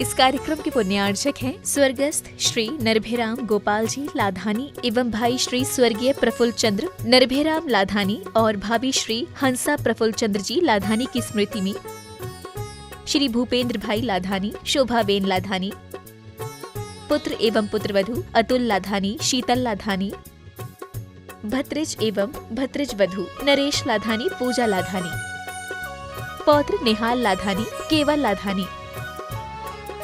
इस कार्यक्रम के पुण्यार्चक हैं स्वर्गस्थ श्री नरभेराम गोपाल जी लाधानी एवं भाई श्री स्वर्गीय प्रफुल्ल चंद्र नरभेराम लाधानी और भाभी श्री हंसा प्रफुल्ल चंद्र जी लाधानी की स्मृति में श्री भूपेंद्र भाई लाधानी, शोभाबेन लाधानी, पुत्र एवं पुत्रवधू अतुल लाधानी, शीतल लाधानी, भत्रिज एवं भत्रिज वधू नरेश लाधानी, पूजा लाधानी, पौत्र निहाल लाधानी, केवल लाधानी,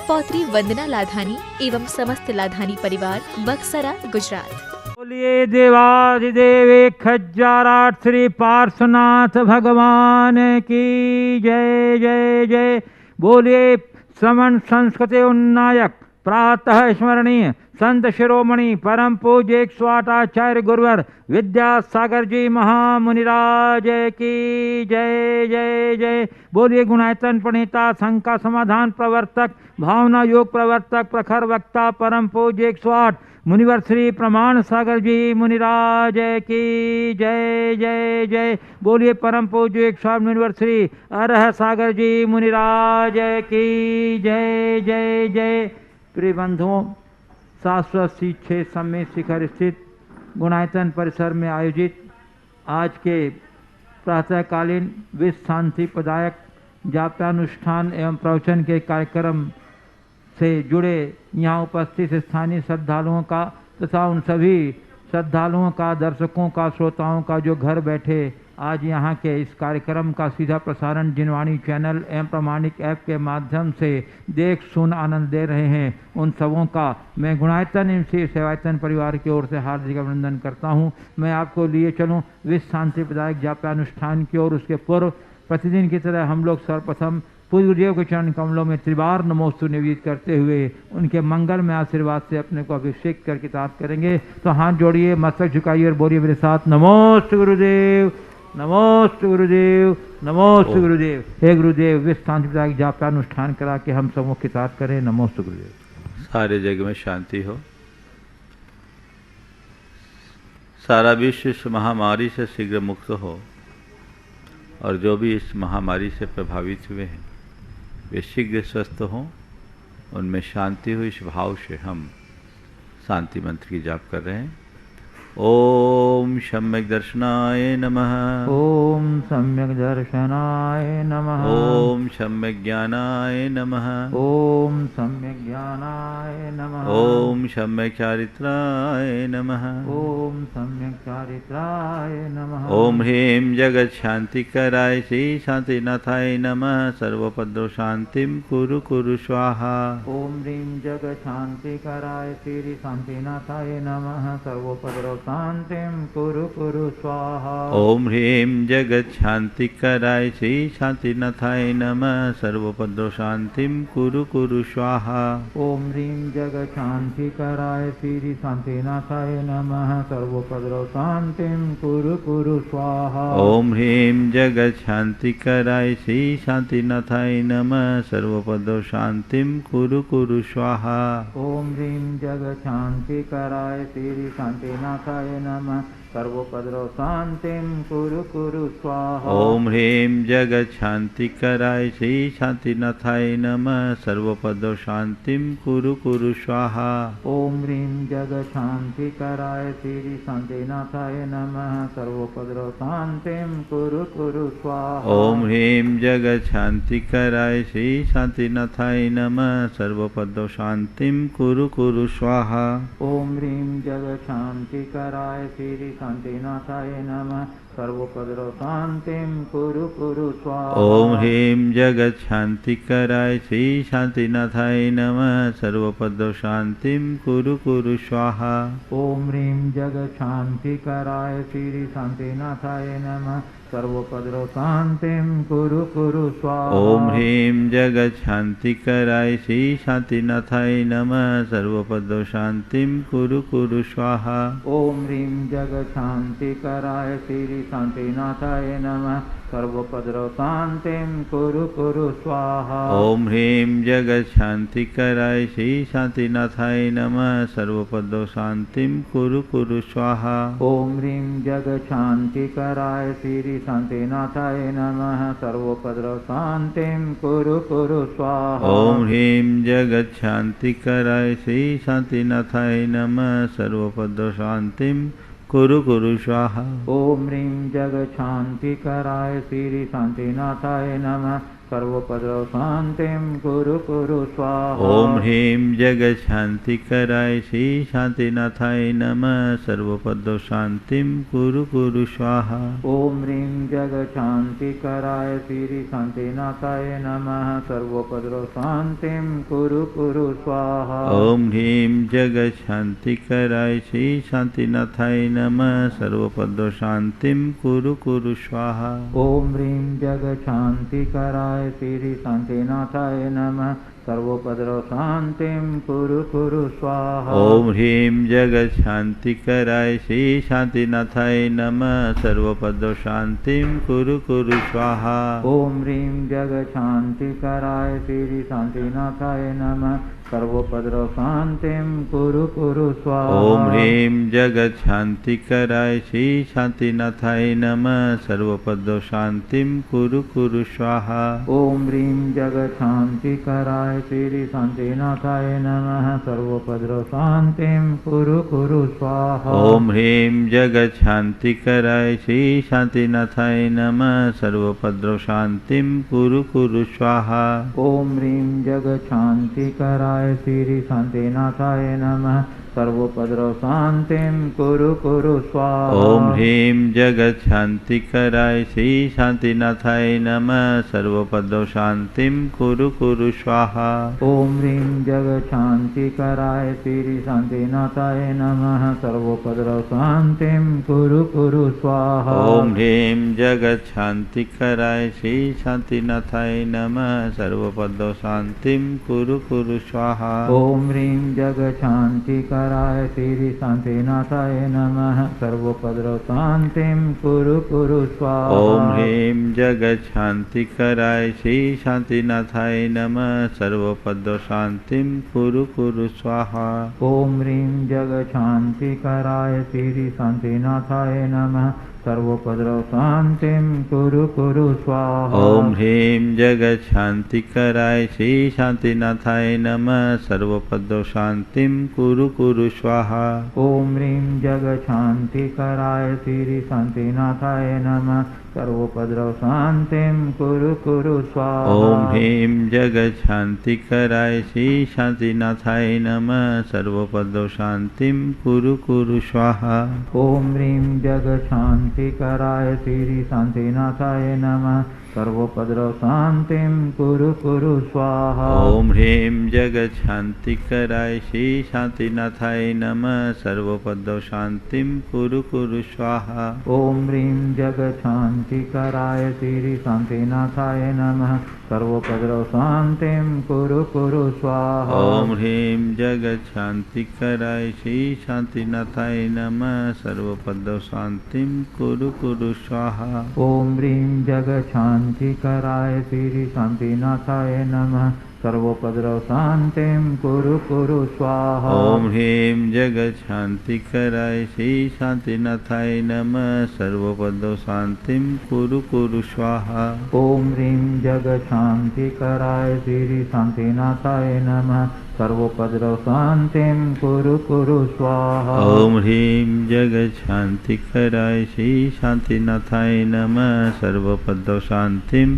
पौत्री वंदना लाधानी एवं समस्त लाधानी परिवार बक्सरा गुजरात। बोलिए देवाधिदेव एक हजाराठ श्री पार्श्वनाथ भगवान की जय जय जय। बोलिए श्रवण संस्कृति उन्नायक प्रातः स्मरणीय संत शिरोमणि परम पूज्य 108 आचार्य गुरुवर विद्यासागर जी महामुनिराज की जय जय जय। बोलिए गुणायतन प्रणीता शंका समाधान प्रवर्तक भावना योग प्रवर्तक प्रखर वक्ता परम पूज्य 108 मुनिवर श्री प्रमाण सागर जी मुनिराज की जय जय जय। बोलिए परम पूज्य 108 मुनिवर श्री अरह सागर जी मुनिराज की जय जय जय। प्रिय बंधुओं, शाश्वत शिक्षे सम्मेद शिखर स्थित गुणायतन परिसर में आयोजित आज के प्रातःकालीन विश्व शांति प्रदायक जाप्यानुष्ठान एवं प्रवचन के कार्यक्रम से जुड़े यहाँ उपस्थित स्थानीय श्रद्धालुओं का तथा उन सभी श्रद्धालुओं का, दर्शकों का, श्रोताओं का जो घर बैठे आज यहाँ के इस कार्यक्रम का सीधा प्रसारण जिनवाणी चैनल एवं प्रमाणिक ऐप के माध्यम से देख सुन आनंद दे रहे हैं, उन सबों का मैं गुणायतन एवं श्री सेवायतन परिवार की ओर से हार्दिक अभिनंदन करता हूँ। मैं आपको लिए चलूँ विश्व शांति प्रदायक जाप्यानुष्ठान की ओर। उसके पूर्व प्रतिदिन की तरह हम लोग सर्वप्रथम पूज्य गुरुदेव के चरण कमलों में त्रिबार नमोस्तु निवेदित करते हुए उनके मंगल में आशीर्वाद से अपने को अभिषेक कर किताब करेंगे। तो हाथ जोड़िए, मस्तक झुकाइए और बोलिए मेरे साथ नमोस्तु गुरुदेव, नमोस्तु गुरुदेव, नमोस्तु गुरुदेव। हे गुरुदेव, विश्व शांति प्रदायक जाप्यानुष्ठान करा के हम सबों की किताब करें। नमोस्तु गुरुदेव। सारे जग में शांति हो, सारा विश्व इस महामारी से शीघ्र मुक्त हो और जो भी इस महामारी से प्रभावित हुए हैं वे शीघ्र स्वस्थ हों, उनमें शांति हो। इस भाव से हम शांति मंत्र की जाप कर रहे हैं। ओम सम्यक दर्शनाय नमः, ओम सम्यक दर्शनाय नमः, ओम सम्यक ज्ञानाय नमः, ओम सम्यक ज्ञानाय नमः, ओम सम्यक चारित्राय नमः, ओम सम्यक चारित्राय नमः। ओम ह्रीं जगत शांति कराय श्री शांतिनाथाय नमः। सर्वोपद्रव शांतिम कुरु कुरु स्वाहा। ओम ह्रीं जगत शांति कराय श्री शांतिनाथाय नमः। सर्वोपद्रव शांतिम कुरु कुरु स्वाहा। ओम ह्रीं जगत शांति कराय श्री शांतिनाथाय नमः। सर्वोपद्रव शांतिम कुरु कुरु स्वाहा। ओम ह्रीं जगत शांति कराय श्री शांतिनाथाय नमः। सर्वोपद्रव शांतिम कुरु कुरु स्वाहा। ओम ह्रीं जगत शांति कराय श्री शांतिनाथाय नमः। सर्वोपद्रव शांतिम कुरु कुरु स्वाहा। ओम ह्रीं जगत शांति कराय श्री शांतिनाथाय नमः। सर्वोपद्रव शांतिम कुरु कुरु स्वाहा। ओम ह्रीं जगत शांति कराय श्री शांतिनाथाय नमः। सर्वोपद्रव शांतिम कुरु कुरु स्वाहा। ओम ह्रीं जगत शांति कराय श्री शांतिनाथाय नमः। सर्वोपद्रव शांतिम कुरु कुरु स्वाहा। ओम ह्रीं जगत शांति कराय श्री शांतिनाथाय नमः। सर्वोपद्रव शांतिम कुरु कुरु स्वाहा। ओम ह्रीं जगत शांति कराय श्री शांतिनाथाय नमः। सर्वोपद्रव शांतिम कुरु कुरु स्वाहा। ओम ह्रीं जगत शांति कराय श्री शांतिनाथाय नमः। सर्वोपद्रव शांतिम कुरु कुरु स्वाहा। ओम ह्रीं जगत शांति कराय श्री शांतिनाथाय नमः। सर्वोपद्रव शांतिम कुरु कुरु स्वाहा। ओम ह्रीं जगत शांति कराय श्री शांतिनाथाय नमः। सर्वोपद्रव शांतिम कुरु कुरु स्वाहा। ओम ह्रीं जगत शांति कराय श्री शांतिनाथाय नमः। सर्वोपद्रवशान्तिं कुरु कुरु स्वाहा। ओम ह्रीं जगत्शान्तिकराय श्री शान्तिनाथाय नमः। सर्वोपद्रवशान्तिं कुरु कुरु स्वाहा। ओम ह्रीं जगत्शान्तिकराय श्री शान्तिनाथाय नमः। सर्वोपद्रवशान्तिं कुरु कुरु स्वाहा। ओम ह्रीं जगत्शान्तिकराय श्री शान्तिनाथाय नमः। सर्वोपद्रवशान्तिं कुरु कुरु स्वाहा। ओम ह्रीं जगत्शान्तिकराय श्री शान्तिनाथाय नमः। सर्वोपद्रवशान्तिं कुरु कुरु स्वाहा। ओम ह्रीं जगत्शान्तिकराय श्री शान्तिनाथाय नमः। सर्वोपद्रवशान्तिं कुरु कुरु स्वाहा। ओम ह्रीं जगत्शान्तिकराय श्री शान्तिनाथाय नमः। सर्वोपद्रवशान्तिं कुरु कुरु स्वाहा। ओम ह्रीं जगत्शान्तिकराय श्री शान्तिनाथाय नमः। सर्वोपद्रवशान्तिं कुरु कुरु स्वाहा। ओम ह्रीं जगत्शान्तिकराय श्री शान्तिनाथाय नमः। सर्वोपद्रवशान्तिं कुरु कुरु स्वाहा। ओम ह्रीं जगत्शान्तिकराय श्री शान्तिनाथाय नमः। सर्वोपद्रवशान्तिं कुरु कुरु स्वाहा। ओम ह्रीं जगत्शान्तिकराय श्री शान्तिनाथाय नमः। सर्वोपद्रवशान्तिं कुरु कुरु स्वाहा। ओम ह्रीं जगत्शान्तिकराय श्री शान्तिनाथाय नमः। सर्वोपद्रवशान्तिं कुरु कुरु स्वाहा। ओम ह्रीं जगत्शान्तिकराय श्री शान्तिनाथाय नमः। सर्वोपद्रवशान्तिं कुरु कुरु स्वाहा। ओम ह्रीं जगत्शान्तिकराय श्री शान्तिनाथाय नमः। सर्वोपद्रवशान्तिं कुरु कुरु स्वाहा। ओम ह्रीं जगत्शान्तिकराय श्री शान्तिनाथाय नमः। सर्वोपद्रवशान्तिं कुरु कुरु स्वाहा। ओम ह्रीं जगत्शान्तिकराय श्री शान्तिनाथाय नमः। सर्वोपद्रवशान्तिं कुरु कुरु स्वाहा। ओम ह्रीं जगत्शान्तिकराय श्री शान्तिनाथाय नमः। सर्वोपद्रवशान्तिं कुरु कुरु स्वाहा। ओम ह्रीं जगत्शान्तिकराय श्री शान्तिनाथाय नमः। सर्वोपद्रवशान्तिं कुरु कुरु स्वाहा। ओम ह्रीं जगत्शान्तिकराय श्री शान्तिनाथाय नमः। सर्वोपद्रवशान्तिं कुरु कुरु स्वाहा। ओम ह्रीं जगत्शान्तिकराय श्री शान्तिनाथाय नमः। सर्वोपद्रवशान्तिं कुरु कुरु स्वाहा। ओम ह्रीं जगत्शान्तिकराय श्री शान्तिनाथाय नमः। सर्वोपद्रवशान्तिं कुरु कुरु स्वाहा। ओम ह्रीं जगत्शान्तिकराय श्री शान्तिनाथाय नमः। सर्वोपद्रवशान्तिं कुरु कुरु स्वाहा। ओम ह्रीं जगत्शान्तिकराय श्री शान्तिनाथाय नमः। सर्वोपद्रवशान्तिं कुरु कुरु स्वाहा। ओम ह्रीं जगत्शान्तिकराय श्री शान्तिनाथाय नमः। सर्वोपद्रवशान्तिं कुरु कुरु स्वाहा। ओम ह्रीं जगत्शान्तिकराय श्री शान्तिनाथाय नमः। सर्वोपद्रवशान्तिं कुरु कुरु स्वाहा। ओम ह्रीं जगत्शान्तिकराय श्री शान्तिनाथाय नमः। सर्वोपद्रवशान्तिं कुरु कुरु स्वाहा। ओम ह्रीं जगत्शान्तिकराय श्री शान्तिनाथाय नमः। सर्वोपद्रवशान्तिं कुरु कुरु स्वाहा। ओम ह्रीं जगत्शान्तिकराय श्री शान्तिनाथाय नमः। सर्वोपद्रवशान्तिं कुरु कुरु स्वाहा। ओम ह्रीं जगत्शान्तिकराय श्री शान्तिनाथाय नमः। सर्वोपद्रवशान्तिं कुरु कुरु स्वाहा। ओम ह्रीं जगत्शान्तिकराय श्री शान्तिनाथाय नमः। सर्वोपद्रवशान्तिं कुरु कुरु स्वाहा। ओम ह्रीं जगत्शान्तिकराय श्री शान्तिनाथाय नमः। सर्वोपद्रवशान्तिं कुरु कुरु स्वाहा। ओम ह्रीं जगत्शान्तिकराय श्री शान्तिनाथाय नमः। सर्वोपद्रवशान्तिं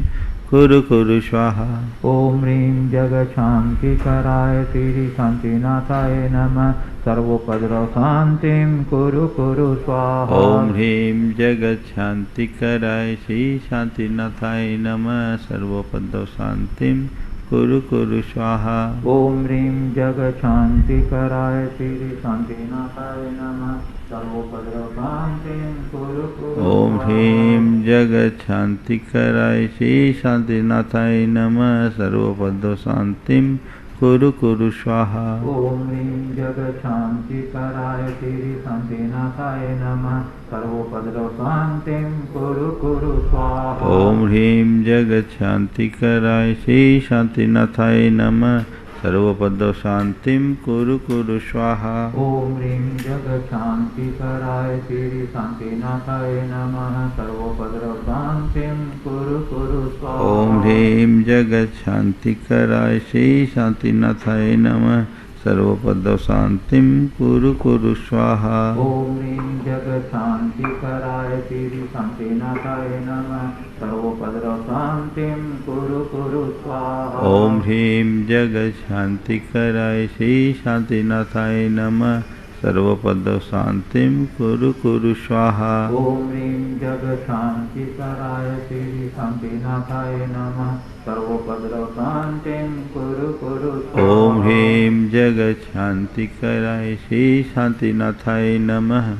कुरु कुरु स्वाहा। ओम ह्रीं जगत्शान्तिकराय श्री शान्तिनाथाय नमः। सर्वोपद्रवशान्तिं कुरु कुरु स्वाहा। ओम ह्रीं जगत्शान्तिकराय श्री शान्तिनाथाय नमः। सर्वोपद्रवशान्तिं कुरु कुरु स्वाहा। ओम ह्रीं जगत्शान्तिकराय श्री शान्तिनाथाय नमः। सर्वोपद्रवशान्तिं कुरु कुरु। ओम ह्रीं जगत्शान्तिकराय श्री शान्तिनाथाय नमः। सर्वोपद्रवशान्तिं कुरु कुरु स्वाहा। ओम ह्रीं जगत शांति कराय श्री शांतिनाथाय नमः सर्वोपद्रव शांतिं कुरु कुरु स्वाहा। ओम ह्रीं जगत शांति कराय श्री शांतिनाथाय नमः सर्वोपद्रव शांतिं कुरु कुरु स्वाहा। ओम ह्रीं जगत शांति कराय श्री शांतिनाथाय नमः सर्वोपद्रव शांतिं कुरु कुरु स्वाहा। ओम ह्रीं जगत शांति कराय श्री शांतिनाथाय नमः सर्वोपद्रव शांतिं कुरु कुरु स्वाहा। ओम ह्रीं जगत शांति कराय श्री शांतिनाथाय नमः सर्वोपद्रव शांतिं कुरु कुरु स्वाहा। ओम ह्रीं जगत शांति कराय श्री शांतिनाथाय नमः सर्वोपद्रव शांतिं कुरु कुरु स्वाहा। ओम ह्रीं जगत शांति कराय श्री शांतिनाथाय नमः सर्वोपद्रव शांतिं कुरु कुरु स्वाहा। ओम ह्रीं जगत शांति कराय श्री शांतिनाथाय नमः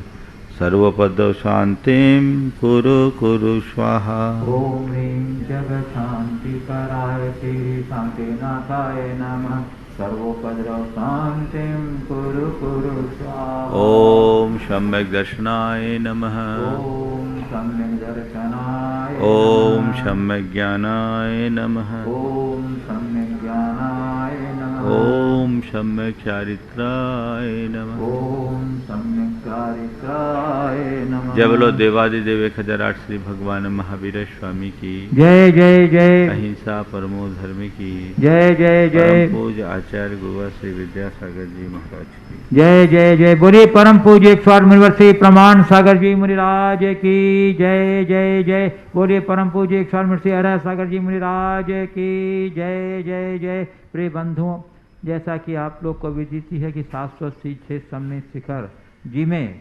सर्वोपद्रव शांतिं कुरु कुरु स्वाहा। ओम ह्रीं जगत शांति कराय श्री शांतिनाथाय नमः सर्वोपद्रव शांतिं कुरु कुरु स्वाहा। ओम सम्यक दर्शनाय नमः। ओम सम्यक दर्शनाय ओम नमः। सम्यक ज्ञानाय नमः। ओम सम्यक ज्ञानाय नमः। ओम सम्यक चारित्राय नमः। ओम सम्यक चारित्राय नमः। जय बोलो देवादिदेव 1008 श्री भगवान महावीर स्वामी की जय जय जय। अहिंसा परमो धर्म की जय जय जय। परम पूज्य आचार्य गुरु श्री विद्यासागर जी महाराज की जय जय जय। बोलिए परम पूज्य स्वामी मुनिवर्षी प्रमाण सागर जी मुनिराज की जय जय जय। बोलिए परम पूज्य स्वामी मुनिवर्षी हर सागर जी मुनिराज की जय जय जय। प्रिय बंधुओं, जैसा कि आप लोग को विदित है कि 706 सम्मित शिखर जी में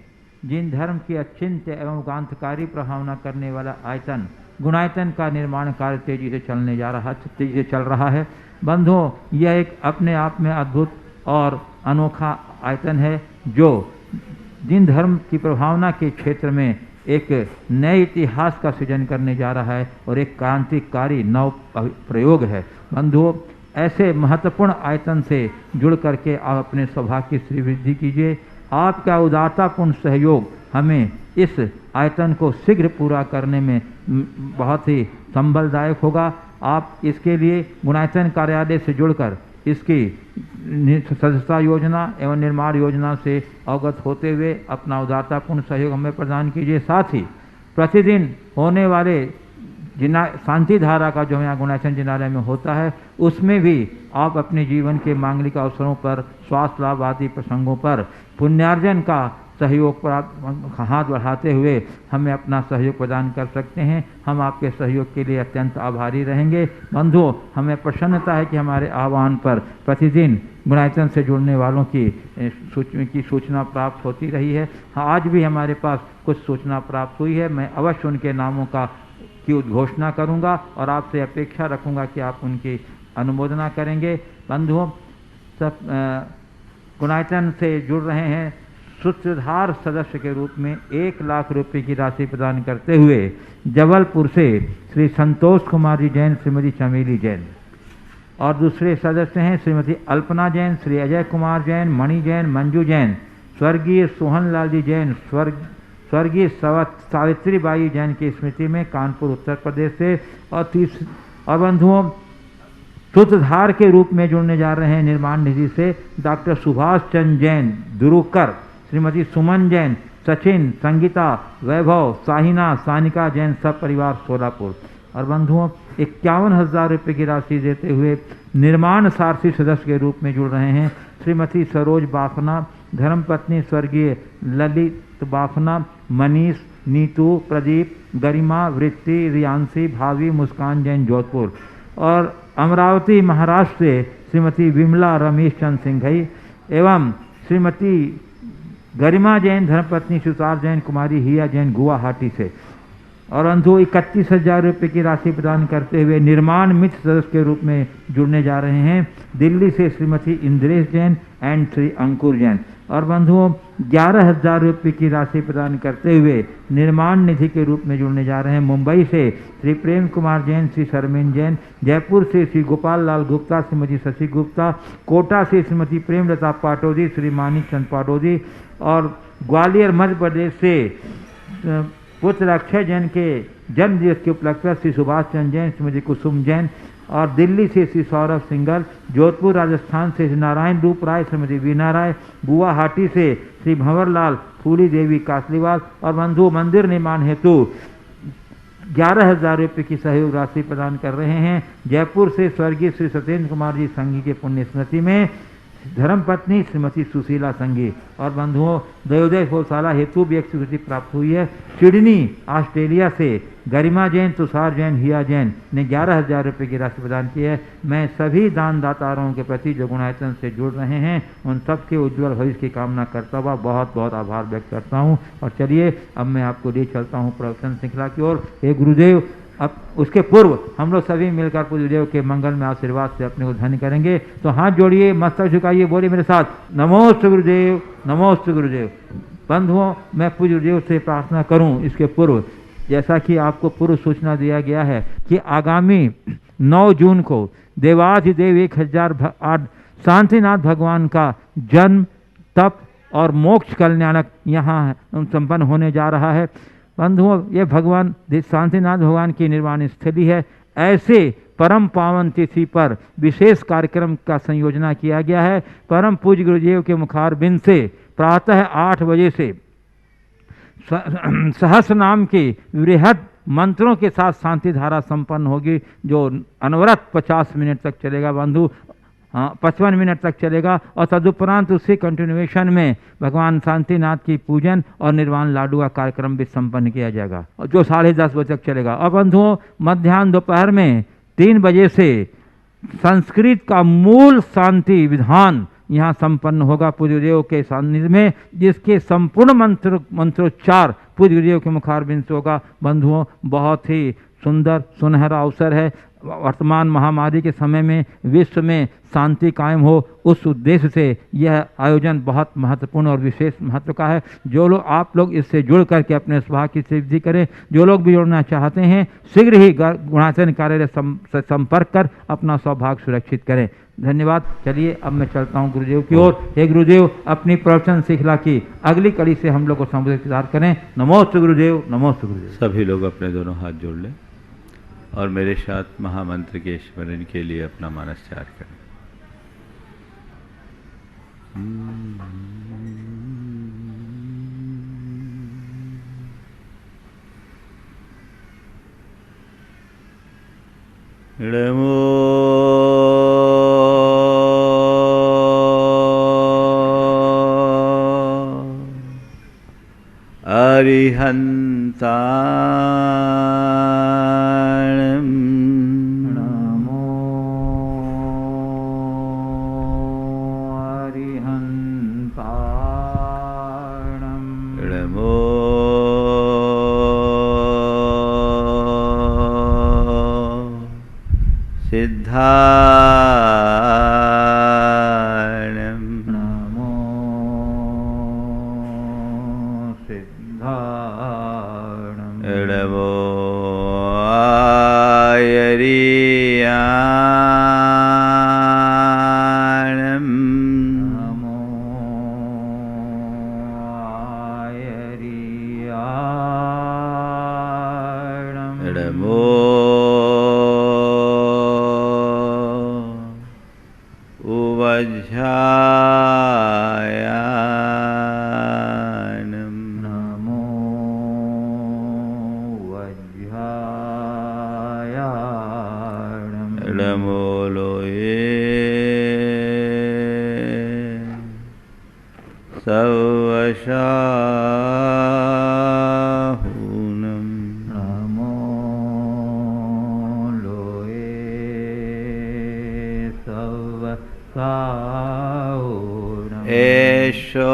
जिन धर्म की अचिंत्य एवं उगांतकारी प्रभावना करने वाला आयतन गुणायतन का निर्माण कार्य तेजी से चल रहा है। बंधुओं, यह एक अपने आप में अद्भुत और अनोखा आयतन है जो जिन धर्म की प्रभावना के क्षेत्र में एक नए इतिहास का सृजन करने जा रहा है और एक क्रांतिकारी नव प्रयोग है। बंधुओं, ऐसे महत्वपूर्ण आयतन से जुड़ करके आप अपने सौभाग्य की श्रीवृद्धि कीजिए। आपका उदारतापूर्ण सहयोग हमें इस आयतन को शीघ्र पूरा करने में बहुत ही संबलदायक होगा। आप इसके लिए गुणायतन कार्यालय से जुड़कर इसकी सदस्यता योजना एवं निर्माण योजना से अवगत होते हुए अपना उदारतापूर्ण सहयोग हमें प्रदान कीजिए। साथ ही प्रतिदिन होने वाले शांति धारा का जो यहाँ गुणायतन जिनालय में होता है उसमें भी आप अपने जीवन के मांगलिक अवसरों पर स्वास्थ्य लाभ आदि प्रसंगों पर पुण्यार्जन का सहयोग पर आप हाथ बढ़ाते हुए हमें अपना सहयोग प्रदान कर सकते हैं। हम आपके सहयोग के लिए अत्यंत आभारी रहेंगे। बंधुओं, हमें प्रसन्नता है कि हमारे आह्वान पर प्रतिदिन गुणायतन से जुड़ने वालों की सूचना प्राप्त होती रही है। आज भी हमारे पास कुछ सूचना प्राप्त हुई है। मैं अवश्य उनके नामों की उद्घोषणा करूंगा और आपसे अपेक्षा रखूंगा कि आप उनकी अनुमोदना करेंगे। बंधुओं, सब गुणायतन से जुड़ रहे हैं सूत्रधार सदस्य के रूप में 1 लाख रुपए की राशि प्रदान करते हुए जबलपुर से श्री संतोष कुमारी जैन, श्रीमती चमेली जैन, और दूसरे सदस्य हैं श्रीमती अल्पना जैन, श्री अजय कुमार जैन, मणि जैन, मंजू जैन, स्वर्गीय सोहनलाल जी जैन, स्वर्गीय सावित्रीबाई जैन की स्मृति में कानपुर उत्तर प्रदेश से। और बंधुओं, सूत्रधार के रूप में जुड़ने जा रहे हैं निर्माण निधि से डॉक्टर सुभाष चंद्र जैन दुरुकर, श्रीमती सुमन जैन, सचिन, संगीता, वैभव, साहिना, सानिका जैन, सब परिवार सोलापुर। और बंधुओं, 51,000 रुपये की राशि देते हुए निर्माण सारथी सदस्य के रूप में जुड़ रहे हैं श्रीमती सरोज बाफना, धर्मपत्नी स्वर्गीय ललित बाफना, मनीष, नीतू, प्रदीप, गरिमा, वृत्ति, रियांशी, भावी, मुस्कान जैन जोधपुर। और अमरावती महाराष्ट्र से श्रीमती विमला रमेश चंद सिंघई एवं श्रीमती गरिमा जैन, धर्मपत्नी सुतार जैन, कुमारी हिया जैन गुवाहाटी से। और बंधु 31,000 रुपये की राशि प्रदान करते हुए निर्माण मित्र सदस्य के रूप में जुड़ने जा रहे हैं दिल्ली से श्रीमती इंद्रेश जैन एंड श्री अंकुर जैन। और बंधुओं 11,000 रुपये की राशि प्रदान करते हुए निर्माण निधि के रूप में जुड़ने जा रहे हैं मुंबई से श्री प्रेम कुमार जैन, श्री शर्मिन जैन, जयपुर से श्री गोपाल लाल गुप्ता, श्रीमती शशि गुप्ता, कोटा से श्रीमती प्रेमलता पाटोदी, श्री मानिक चंद पाटोदी, और ग्वालियर मध्य प्रदेश से पुत्र अक्षय जैन के जन्म दिवस के उपलक्ष्य पर श्री सुभाष चंद्र जैन, श्रीमती कुसुम जैन, और दिल्ली से श्री सौरभ सिंगल, जोधपुर राजस्थान से श्री नारायण रूप राय, श्रीमती वीना राय, गुवाहाटी से श्री भंवरलाल फूली देवी कासलीवाल। और बंधु मंदिर निर्माण हेतु 11,000 रुपये की सहयोग राशि प्रदान कर रहे हैं जयपुर से स्वर्गीय श्री सत्येंद्र कुमार जी संघी के पुण्य स्मृति में धर्मपत्नी श्रीमती सुशीला संघी। और बंधुओं दयोदय गौशाला हेतु भी एक स्वीकृति प्राप्त हुई है सिडनी ऑस्ट्रेलिया से गरिमा जैन, तुषार जैन, हिया जैन ने 11,000 रुपये की राशि प्रदान की है। मैं सभी दानदाताओं के प्रति जो गुणायतन से जुड़ रहे हैं उन सबके उज्ज्वल भविष्य की कामना करता हुआ बहुत बहुत आभार व्यक्त करता हूँ। और चलिए अब मैं आपको ले चलता हूँ प्रवचन श्रृंखला की ओर। हे गुरुदेव, अब उसके पूर्व हम लोग सभी मिलकर पूज्य गुरुदेव के मंगल में आशीर्वाद से अपने को धन्य करेंगे। तो हाथ जोड़िए, मस्तक झुकाइए, बोलिए मेरे साथ, नमोस्तु गुरुदेव, नमोस्तु गुरुदेव। बंधुओं, मैं पूज्य गुरुदेव से प्रार्थना करूं इसके पूर्व, जैसा कि आपको पूर्व सूचना दिया गया है कि आगामी 9 जून को देवाधिदेव 1008 शांतिनाथ भगवान का जन्म, तप और मोक्ष कल्याणक यहाँ संपन्न होने जा रहा है। बंधुओं, ये भगवान शांतिनाथ भगवान की निर्वाण स्थली है। ऐसे परम पावन तिथि पर विशेष कार्यक्रम का संयोजना किया गया है। परम पूज्य गुरुदेव के मुखारबिंद से प्रातः 8 बजे से सहस्र नाम के वृहद मंत्रों के साथ शांति धारा संपन्न होगी, जो अनवरत 50 मिनट तक चलेगा बंधु, 55 मिनट तक चलेगा। और तदुपरांत उसी कंटिन्यूएशन में भगवान शांतिनाथ की पूजन और निर्वाण लाडू का कार्यक्रम भी संपन्न किया जाएगा, जो 10:30 बजे तक चलेगा। और बंधुओं, मध्याह्न दोपहर में 3 बजे से संस्कृत का मूल शांति विधान यहाँ संपन्न होगा पूज्य गुरुदेव के सानिध्य में, जिसके संपूर्ण मंत्रोच्चार पूज्य गुरुदेव के मुखारबिंद से होगा। बंधुओं, बहुत ही सुंदर सुनहरा अवसर है। वर्तमान महामारी के समय में विश्व में शांति कायम हो, उस उद्देश्य से यह आयोजन बहुत महत्वपूर्ण और विशेष महत्व का है। जो लोग आप लोग इससे जुड़ करके अपने सौभाग्य की सिद्धि करें, जो लोग भी जुड़ना चाहते हैं शीघ्र ही गुणाचरण कार्यालय से संपर्क कर अपना सौभाग्य सुरक्षित करें। धन्यवाद। चलिए अब मैं चलता हूँ गुरुदेव की ओर। हे गुरुदेव, अपनी प्रवचन श्रृंखला की अगली कड़ी से हम लोग को संबोधित करें। नमोस्तु गुरुदेव, नमोस्तु गुरुदेव। सभी लोग अपने दोनों हाथ जोड़ लें और मेरे साथ महामंत्र के स्मरण के लिए अपना मनस्चार करें। नमो अरिहंता सिद्धाणं नमो सिद्धाणं नमो आयर्याणं नमो आयर्याणं नमो वज्रायाणं नमो वज्रायाणं नमो लोये सवशाहूनं नमो लोये सवशाहूनं एषो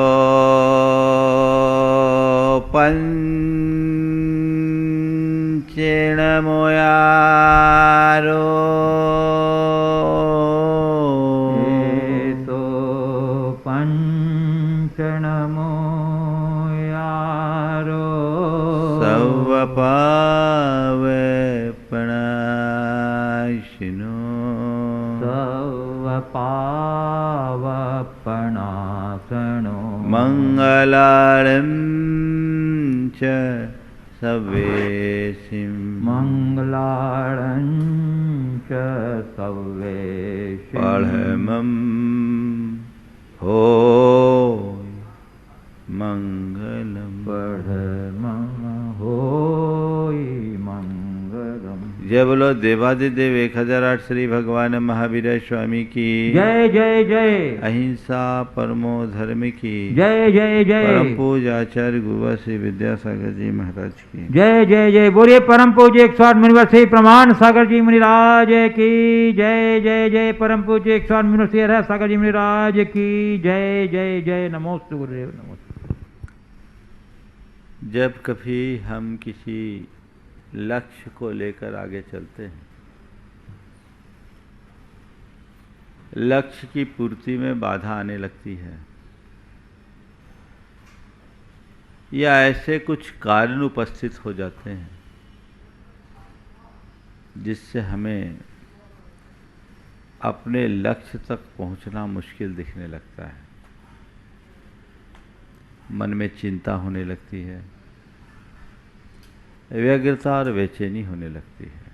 सर्वपावपणाशिनो सर्वपावपणासनो मङ्गलारं च सवेशिं मङ्गलारं च सवेशिं परमं हो मंगलम परमं होय मंगलम। जय बोलो देवादिदेव 1008 श्री भगवान महावीर स्वामी की जय जय जय। अहिंसा परमो धर्म की जय जय जय। परम पूज्य आचार्य गुरु श्री विद्यासागर जी महाराज की जय जय जय। बोलिए परम पूज्य 108 मुनिवर श्री प्रमाण सागर जी मुनिराज की जय जय जय। परम पूज्य 108 मुनिवर श्री हर सागर जी मुनिराज की जय जय जय। नमोस्तु गुरुदेव नमोस्तु। जब कभी हम किसी लक्ष्य को लेकर आगे चलते हैं, लक्ष्य की पूर्ति में बाधा आने लगती है या ऐसे कुछ कारण उपस्थित हो जाते हैं जिससे हमें अपने लक्ष्य तक पहुंचना मुश्किल दिखने लगता है। मन में चिंता होने लगती है, व्यग्रता और बेचैनी होने लगती है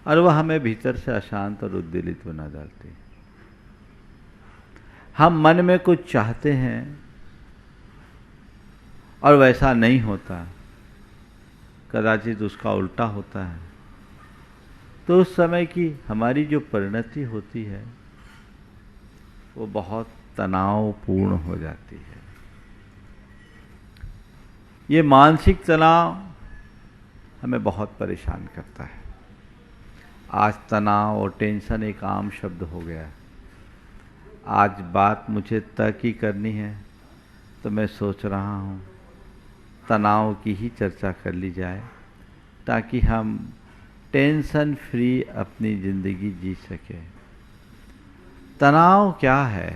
और वह हमें भीतर से अशांत और उद्वेलित बना डालती है। हम मन में कुछ चाहते हैं और वैसा नहीं होता, कदाचित उसका उल्टा होता है, तो उस समय की हमारी जो परिणति होती है वो बहुत तनावपूर्ण हो जाती है। ये मानसिक तनाव हमें बहुत परेशान करता है। आज तनाव और टेंशन एक आम शब्द हो गया है। आज बात मुझे तय की करनी है तो मैं सोच रहा हूँ तनाव की ही चर्चा कर ली जाए ताकि हम टेंशन फ्री अपनी ज़िंदगी जी सकें। तनाव क्या है,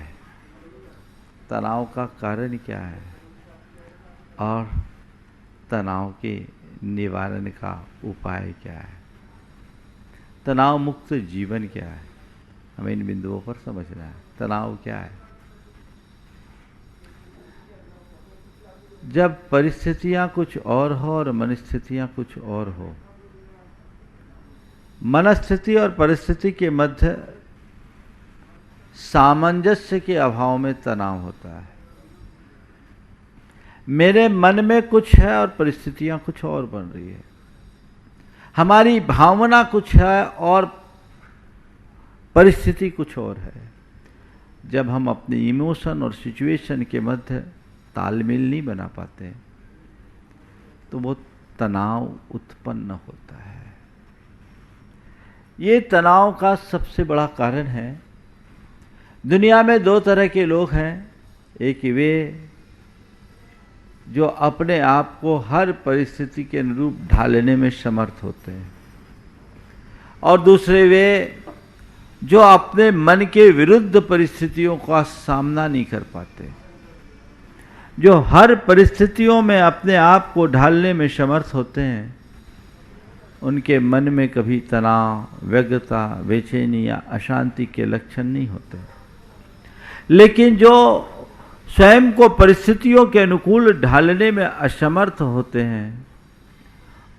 तनाव का कारण क्या है और तनाव के निवारण का उपाय क्या है, तनाव मुक्त जीवन क्या है, हमें इन बिंदुओं पर समझना है। तनाव क्या है? जब परिस्थितियां कुछ और हो और मनस्थितियां कुछ और हो, मनस्थिति और परिस्थिति के मध्य सामंजस्य के अभाव में तनाव होता है। मेरे मन में कुछ है और परिस्थितियां कुछ और बन रही है, हमारी भावना कुछ है और परिस्थिति कुछ और है। जब हम अपने इमोशन और सिचुएशन के मध्य तालमेल नहीं बना पाते तो वो तनाव उत्पन्न होता है। ये तनाव का सबसे बड़ा कारण है। दुनिया में दो तरह के लोग हैं, एक वे जो अपने आप को हर परिस्थिति के अनुरूप ढालने में समर्थ होते हैं और दूसरे वे जो अपने मन के विरुद्ध परिस्थितियों का सामना नहीं कर पाते। जो हर परिस्थितियों में अपने आप को ढालने में समर्थ होते हैं उनके मन में कभी तनाव, व्यग्रता, बेचैनी या अशांति के लक्षण नहीं होते। लेकिन जो स्वयं को परिस्थितियों के अनुकूल ढालने में असमर्थ होते हैं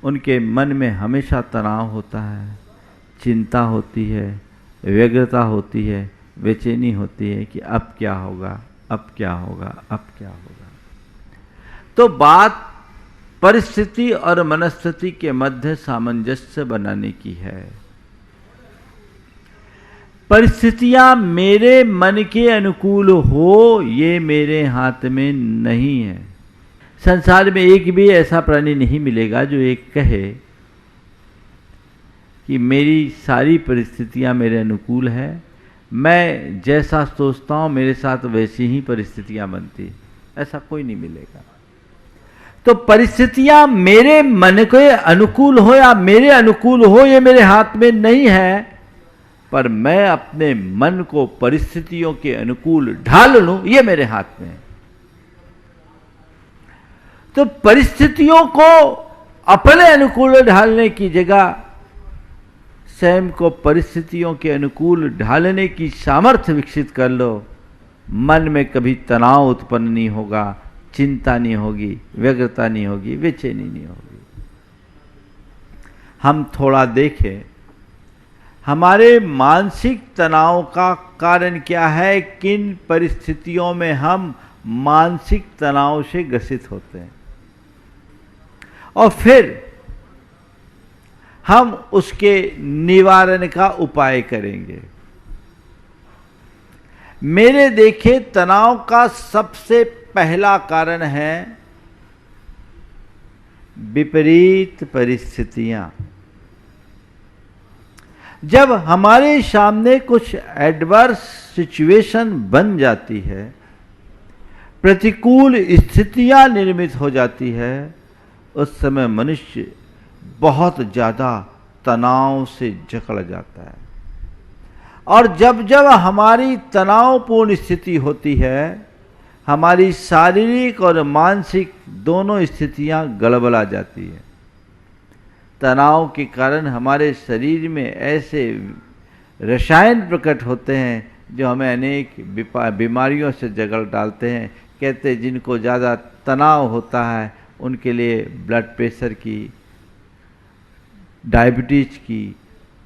उनके मन में हमेशा तनाव होता है, चिंता होती है, व्यग्रता होती है, बेचैनी होती है कि अब क्या होगा, अब क्या होगा, अब क्या होगा। तो बात परिस्थिति और मनस्थिति के मध्य सामंजस्य बनाने की है। परिस्थितियां मेरे मन के अनुकूल हो ये मेरे हाथ में नहीं है। संसार में एक भी ऐसा प्राणी नहीं मिलेगा जो एक कहे कि मेरी सारी परिस्थितियां मेरे अनुकूल है, मैं जैसा सोचता हूं मेरे साथ वैसी ही परिस्थितियां बनती, ऐसा कोई नहीं मिलेगा। तो परिस्थितियां मेरे मन के अनुकूल हो या मेरे अनुकूल हो ये मेरे हाथ में नहीं है, पर मैं अपने मन को परिस्थितियों के अनुकूल ढाल लूं ये मेरे हाथ में है। तो परिस्थितियों को अपने अनुकूल ढालने की जगह स्वयं को परिस्थितियों के अनुकूल ढालने की सामर्थ्य विकसित कर लो। मन में कभी तनाव उत्पन्न नहीं होगा, चिंता नहीं होगी, व्यग्रता नहीं होगी, बेचैनी नहीं होगी। हम थोड़ा देखें हमारे मानसिक तनाव का कारण क्या है, किन परिस्थितियों में हम मानसिक तनाव से ग्रसित होते हैं, और फिर हम उसके निवारण का उपाय करेंगे। मेरे देखे तनाव का सबसे पहला कारण है विपरीत परिस्थितियां। जब हमारे सामने कुछ एडवर्स सिचुएशन बन जाती है, प्रतिकूल स्थितियां निर्मित हो जाती है, उस समय मनुष्य बहुत ज़्यादा तनाव से जकड़ जाता है। और जब जब हमारी तनावपूर्ण स्थिति होती है, हमारी शारीरिक और मानसिक दोनों स्थितियां गड़बड़ा जाती है। तनाव के कारण हमारे शरीर में ऐसे रसायन प्रकट होते हैं जो हमें अनेक बीमारियों से जकड़ डालते हैं। कहते हैं जिनको ज़्यादा तनाव होता है उनके लिए ब्लड प्रेशर की, डायबिटीज की,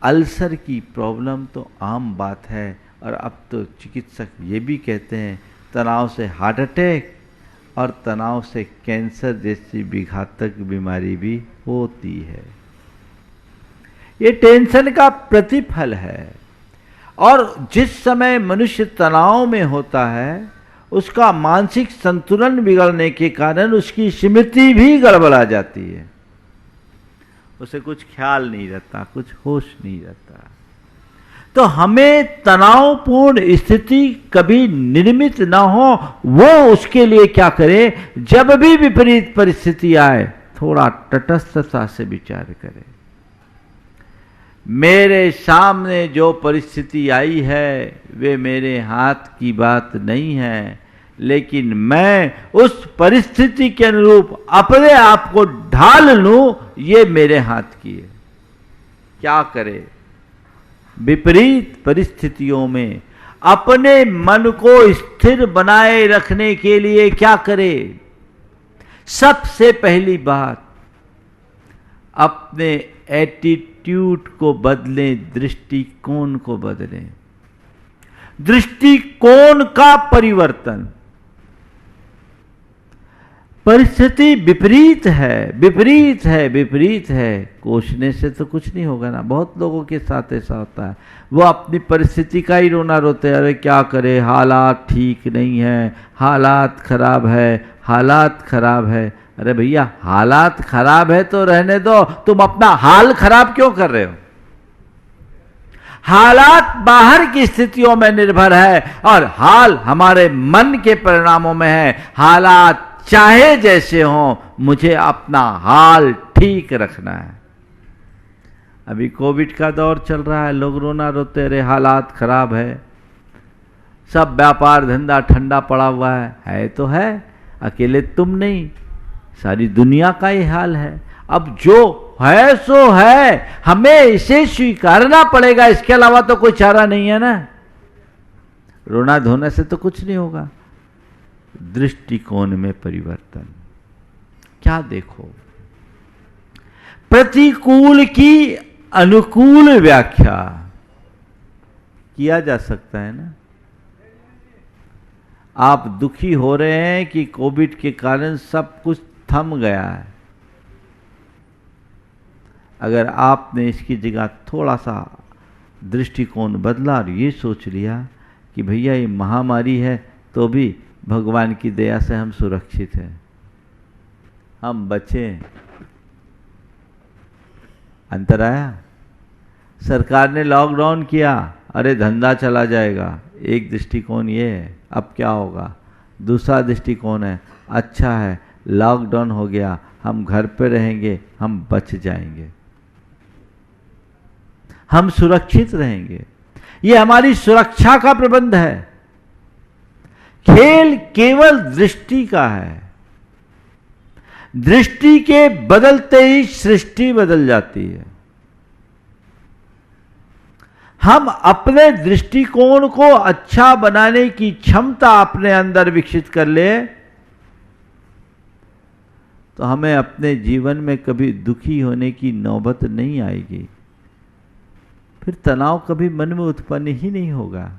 अल्सर की प्रॉब्लम तो आम बात है। और अब तो चिकित्सक ये भी कहते हैं तनाव से हार्ट अटैक और तनाव से कैंसर जैसी विघातक बीमारी भी होती है। ये टेंशन का प्रतिफल है। और जिस समय मनुष्य तनाव में होता है, उसका मानसिक संतुलन बिगड़ने के कारण उसकी स्मृति भी गड़बड़ा जाती है। उसे कुछ ख्याल नहीं रहता, कुछ होश नहीं रहता। तो हमें तनावपूर्ण स्थिति कभी निर्मित ना हो, वो उसके लिए क्या करे, जब भी विपरीत परिस्थिति आए थोड़ा तटस्थता से विचार करे। मेरे सामने जो परिस्थिति आई है वे मेरे हाथ की बात नहीं है, लेकिन मैं उस परिस्थिति के अनुरूप अपने आप को ढाल लूं, ये मेरे हाथ की है। क्या करे? विपरीत परिस्थितियों में अपने मन को स्थिर बनाए रखने के लिए क्या करे? सबसे पहली बात, अपने एटीट्यूड को बदलें, दृष्टिकोण को बदलें। दृष्टिकोण का परिवर्तन। परिस्थिति विपरीत है, विपरीत है, विपरीत है, कोसने से तो कुछ नहीं होगा ना। बहुत लोगों के साथ ऐसा होता है, वो अपनी परिस्थिति का ही रोना रोते हैं, अरे क्या करे, हालात ठीक नहीं है, हालात खराब है, हालात खराब है। अरे भैया, हालात खराब है तो रहने दो, तुम अपना हाल खराब क्यों कर रहे हो? हालात बाहर की स्थितियों में निर्भर है और हाल हमारे मन के परिणामों में है। हालात चाहे जैसे हों, मुझे अपना हाल ठीक रखना है। अभी कोविड का दौर चल रहा है, लोग रोना रोते, अरे हालात खराब है, सब व्यापार धंधा ठंडा पड़ा हुआ है तो है, अकेले तुम नहीं, सारी दुनिया का ही हाल है। अब जो है सो है, हमें इसे स्वीकारना पड़ेगा, इसके अलावा तो कोई चारा नहीं है ना। रोना धोने से तो कुछ नहीं होगा। दृष्टिकोण में परिवर्तन। क्या देखो, प्रतिकूल की अनुकूल व्याख्या किया जा सकता है ना। आप दुखी हो रहे हैं कि कोविड के कारण सब कुछ थम गया है। अगर आपने इसकी जगह थोड़ा सा दृष्टिकोण बदला और ये सोच लिया कि भैया ये महामारी है तो भी भगवान की दया से हम सुरक्षित हैं, हम बचे। अंतर आया? सरकार ने लॉकडाउन किया, अरे धंधा चला जाएगा, एक दृष्टिकोण ये है। अब क्या होगा? दूसरा दृष्टिकोण है, अच्छा है लॉकडाउन हो गया, हम घर पे रहेंगे, हम बच जाएंगे, हम सुरक्षित रहेंगे। ये हमारी सुरक्षा का प्रबंध है। खेल केवल दृष्टि का है। दृष्टि के बदलते ही सृष्टि बदल जाती है। हम अपने दृष्टिकोण को अच्छा बनाने की क्षमता अपने अंदर विकसित कर ले तो हमें अपने जीवन में कभी दुखी होने की नौबत नहीं आएगी, फिर तनाव कभी मन में उत्पन्न ही नहीं होगा।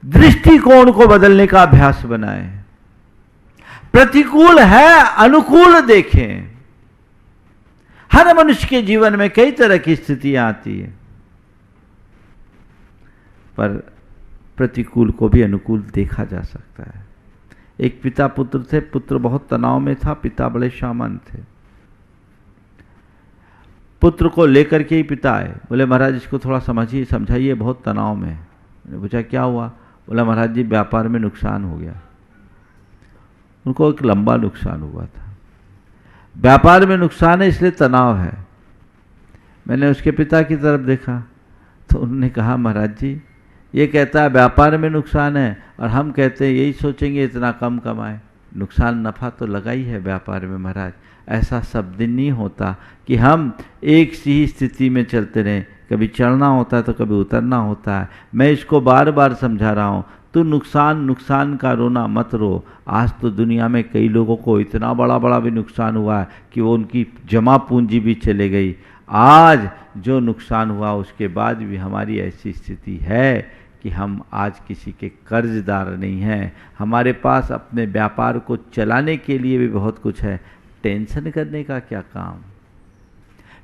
दृष्टिकोण को बदलने का अभ्यास बनाएं। प्रतिकूल है अनुकूल देखें। हर मनुष्य के जीवन में कई तरह की स्थितियां आती है, पर प्रतिकूल को भी अनुकूल देखा जा सकता है। एक पिता पुत्र थे, पुत्र बहुत तनाव में था, पिता बड़े शामन थे। पुत्र को लेकर के ही पिता आए, बोले महाराज इसको थोड़ा समझाइए, बहुत तनाव में है। मैंने पूछा क्या हुआ? बोला महाराज जी व्यापार में नुकसान हो गया। उनको एक लंबा नुकसान हुआ था, व्यापार में नुकसान है इसलिए तनाव है। मैंने उसके पिता की तरफ देखा तो उन्होंने कहा महाराज जी ये कहता है व्यापार में नुकसान है और हम कहते हैं यही सोचेंगे इतना कम कमाए, नुकसान नफा तो लगा ही है व्यापार में। महाराज ऐसा सब दिन नहीं होता कि हम एक सी ही स्थिति में चलते रहें, कभी चढ़ना होता है तो कभी उतरना होता है। मैं इसको बार बार समझा रहा हूँ, तो नुकसान का रोना मत रो। आज तो दुनिया में कई लोगों को इतना बड़ा भी नुकसान हुआ है कि वो उनकी जमा पूंजी भी चले गई। आज जो नुकसान हुआ उसके बाद भी हमारी ऐसी स्थिति है कि हम आज किसी के कर्जदार नहीं हैं। हमारे पास अपने व्यापार को चलाने के लिए भी बहुत कुछ है। टेंशन करने का क्या काम?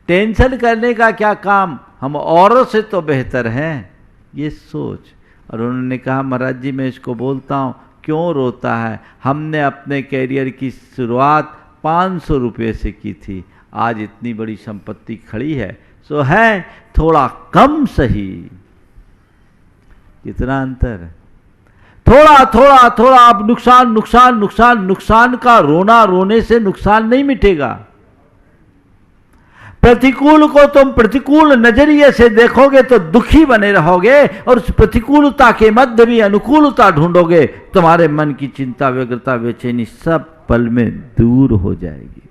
टेंशन करने का क्या काम? हम औरों से तो बेहतर हैं, ये सोच। और उन्होंने कहा महाराज जी मैं इसको बोलता हूँ क्यों रोता है? हमने अपने कैरियर की शुरुआत 500 रुपये से की थी, आज इतनी बड़ी संपत्ति खड़ी है, सो है थोड़ा कम सही। कितना अंतर है? थोड़ा अब नुकसान का रोने से नुकसान नहीं मिटेगा। प्रतिकूल को तुम प्रतिकूल नजरिए से देखोगे तो दुखी बने रहोगे और उस प्रतिकूलता के मध्य भी अनुकूलता ढूंढोगे, तुम्हारे मन की चिंता व्यग्रता बेचैनी सब पल में दूर हो जाएगी।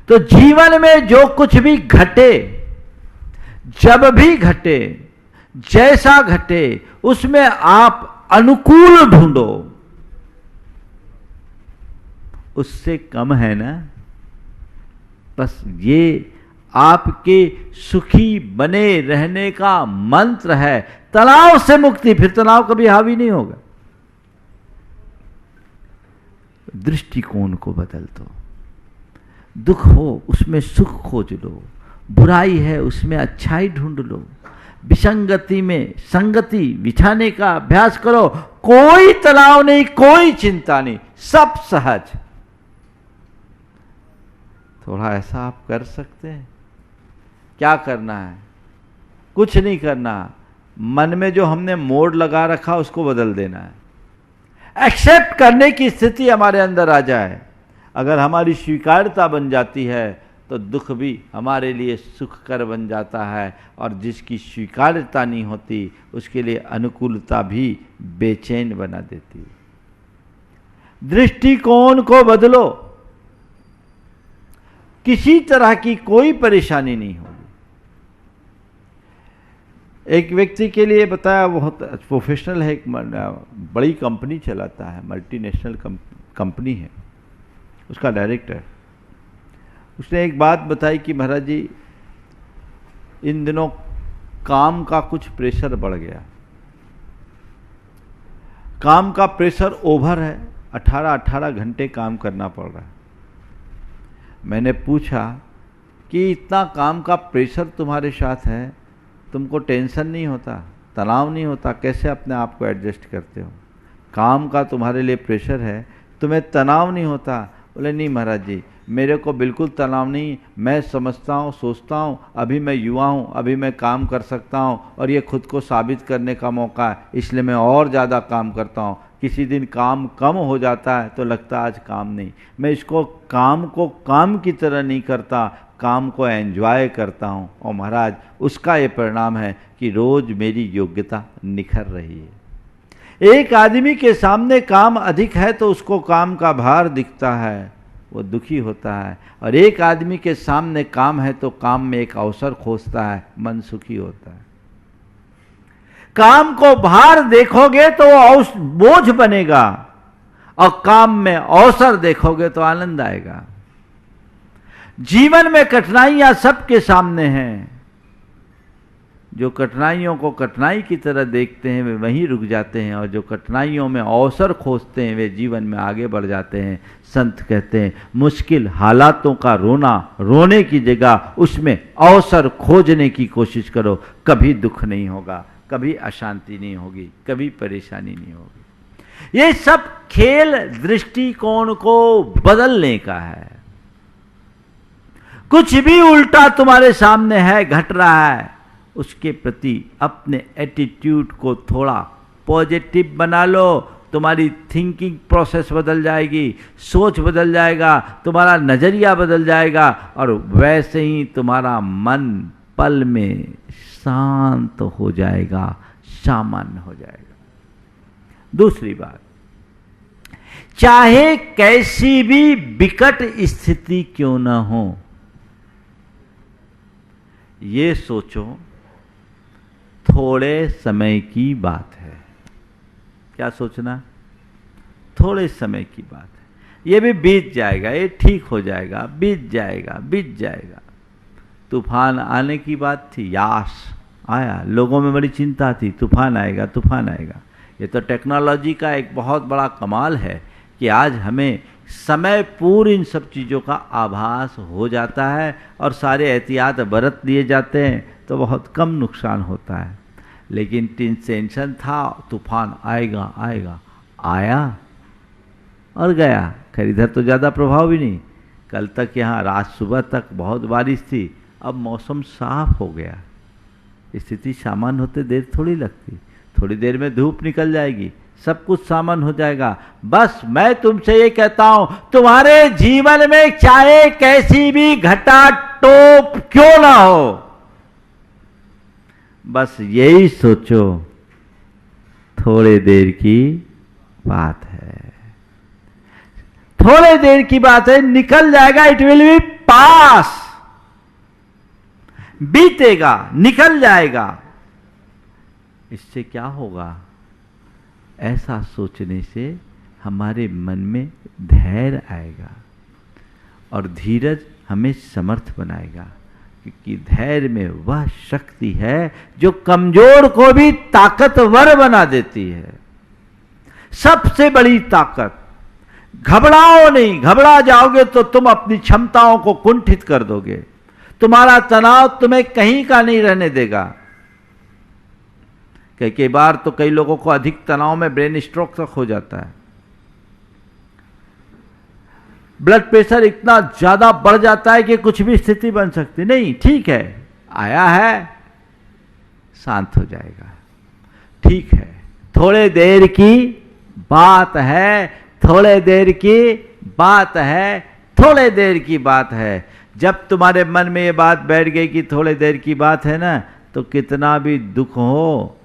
तो जीवन में जो कुछ भी घटे, जब भी घटे, जैसा घटे, उसमें आप अनुकूल ढूंढो। उससे कम है ना? बस ये आपके सुखी बने रहने का मंत्र है। तनाव से मुक्ति, फिर तनाव कभी हावी नहीं होगा। दृष्टिकोण को बदल दो। दुख हो उसमें सुख खोज लो, बुराई है उसमें अच्छाई ढूंढ लो, विसंगति में संगति बिठाने का अभ्यास करो। कोई तनाव नहीं, कोई चिंता नहीं, सब सहज। थोड़ा ऐसा आप कर सकते हैं? क्या करना है? कुछ नहीं करना। मन में जो हमने मोड़ लगा रखा उसको बदल देना है। एक्सेप्ट करने की स्थिति हमारे अंदर आ जाए। अगर हमारी स्वीकार्यता बन जाती है तो दुख भी हमारे लिए सुखकर बन जाता है, और जिसकी स्वीकार्यता नहीं होती उसके लिए अनुकूलता भी बेचैन बना देती है। दृष्टिकोण को बदलो, किसी तरह की कोई परेशानी नहीं होगी। एक व्यक्ति के लिए बताया, बहुत प्रोफेशनल है, एक बड़ी कंपनी चलाता है, मल्टीनेशनल कंपनी है, उसका डायरेक्टर। उसने एक बात बताई कि महाराज जी इन दिनों काम का कुछ प्रेशर बढ़ गया, काम का प्रेशर ओवर है, 18 घंटे काम करना पड़ रहा है। मैंने पूछा कि इतना काम का प्रेशर तुम्हारे साथ है, तुमको टेंशन नहीं होता, तनाव नहीं होता, कैसे अपने आप को एडजस्ट करते हो? काम का तुम्हारे लिए प्रेशर है, तुम्हें तनाव नहीं होता? बोले नहीं महाराज जी मेरे को बिल्कुल तनाव नहीं, मैं समझता हूँ, सोचता हूँ अभी मैं युवा हूँ, अभी मैं काम कर सकता हूँ और ये खुद को साबित करने का मौका है, इसलिए मैं और ज़्यादा काम करता हूँ। किसी दिन काम कम हो जाता है तो लगता है आज काम नहीं। मैं इसको काम को काम की तरह नहीं करता, काम को एंजॉय करता हूँ, और महाराज उसका ये परिणाम है कि रोज़ मेरी योग्यता निखर रही है। एक आदमी के सामने काम अधिक है तो उसको काम का भार दिखता है, वो दुखी होता है, और एक आदमी के सामने काम है तो काम में एक अवसर खोजता है, मन सुखी होता है। काम को भार देखोगे तो वो बोझ बनेगा, और काम में अवसर देखोगे तो आनंद आएगा। जीवन में कठिनाइयां सबके सामने हैं। जो कठिनाइयों को कठिनाई की तरह देखते हैं वे वहीं रुक जाते हैं, और जो कठिनाइयों में अवसर खोजते हैं वे जीवन में आगे बढ़ जाते हैं। संत कहते हैं मुश्किल हालातों का रोना रोने की जगह उसमें अवसर खोजने की कोशिश करो, कभी दुख नहीं होगा, कभी अशांति नहीं होगी, कभी परेशानी नहीं होगी। ये सब खेल दृष्टिकोण को बदलने का है। कुछ भी उल्टा तुम्हारे सामने है, घट रहा है, उसके प्रति अपने एटीट्यूड को थोड़ा पॉजिटिव बना लो। तुम्हारी थिंकिंग प्रोसेस बदल जाएगी, सोच बदल जाएगा, तुम्हारा नजरिया बदल जाएगा, और वैसे ही तुम्हारा मन पल में शांत हो जाएगा, सामान्य हो जाएगा। दूसरी बात, चाहे कैसी भी विकट स्थिति क्यों ना हो, ये सोचो थोड़े समय की बात है। क्या सोचना? थोड़े समय की बात है, ये भी बीत जाएगा, ये ठीक हो जाएगा, बीत जाएगा, बीत जाएगा। तूफान आने की बात थी, यास आया, लोगों में बड़ी चिंता थी, तूफान आएगा, तूफान आएगा। ये तो टेक्नोलॉजी का एक बहुत बड़ा कमाल है कि आज हमें समय पूर्व इन सब चीज़ों का आभास हो जाता है, और सारे एहतियात बरत लिए जाते हैं तो बहुत कम नुकसान होता है। लेकिन टेंशन था, तूफान आएगा आएगा, आया और गया। खैर इधर तो ज़्यादा प्रभाव भी नहीं। कल तक यहाँ रात सुबह तक बहुत बारिश थी, अब मौसम साफ हो गया। स्थिति सामान्य होते देर थोड़ी लगती, थोड़ी देर में धूप निकल जाएगी, सब कुछ सामान्य हो जाएगा। बस मैं तुमसे ये कहता हूं, तुम्हारे जीवन में चाहे कैसी भी घटा टोप क्यों ना हो, बस यही सोचो थोड़े देर की बात है, थोड़े देर की बात है, निकल जाएगा, इट विल बी पास, बीतेगा, निकल जाएगा। इससे क्या होगा? ऐसा सोचने से हमारे मन में धैर्य आएगा, और धीरज हमें समर्थ बनाएगा, क्योंकि धैर्य में वह शक्ति है जो कमजोर को भी ताकतवर बना देती है। सबसे बड़ी ताकत। घबराओ नहीं, घबरा जाओगे तो तुम अपनी क्षमताओं को कुंठित कर दोगे, तुम्हारा तनाव तुम्हें कहीं का नहीं रहने देगा। कई बार तो कई लोगों को अधिक तनाव में ब्रेन स्ट्रोक तक हो जाता है, ब्लड प्रेशर इतना ज्यादा बढ़ जाता है कि कुछ भी स्थिति बन सकती नहीं। ठीक है, आया है, शांत हो जाएगा, ठीक है, थोड़े देर की बात है, थोड़े देर की बात है, थोड़े देर की बात है। जब तुम्हारे मन में ये बात बैठ गई कि थोड़े देर की बात है ना, तो कितना भी दुख हो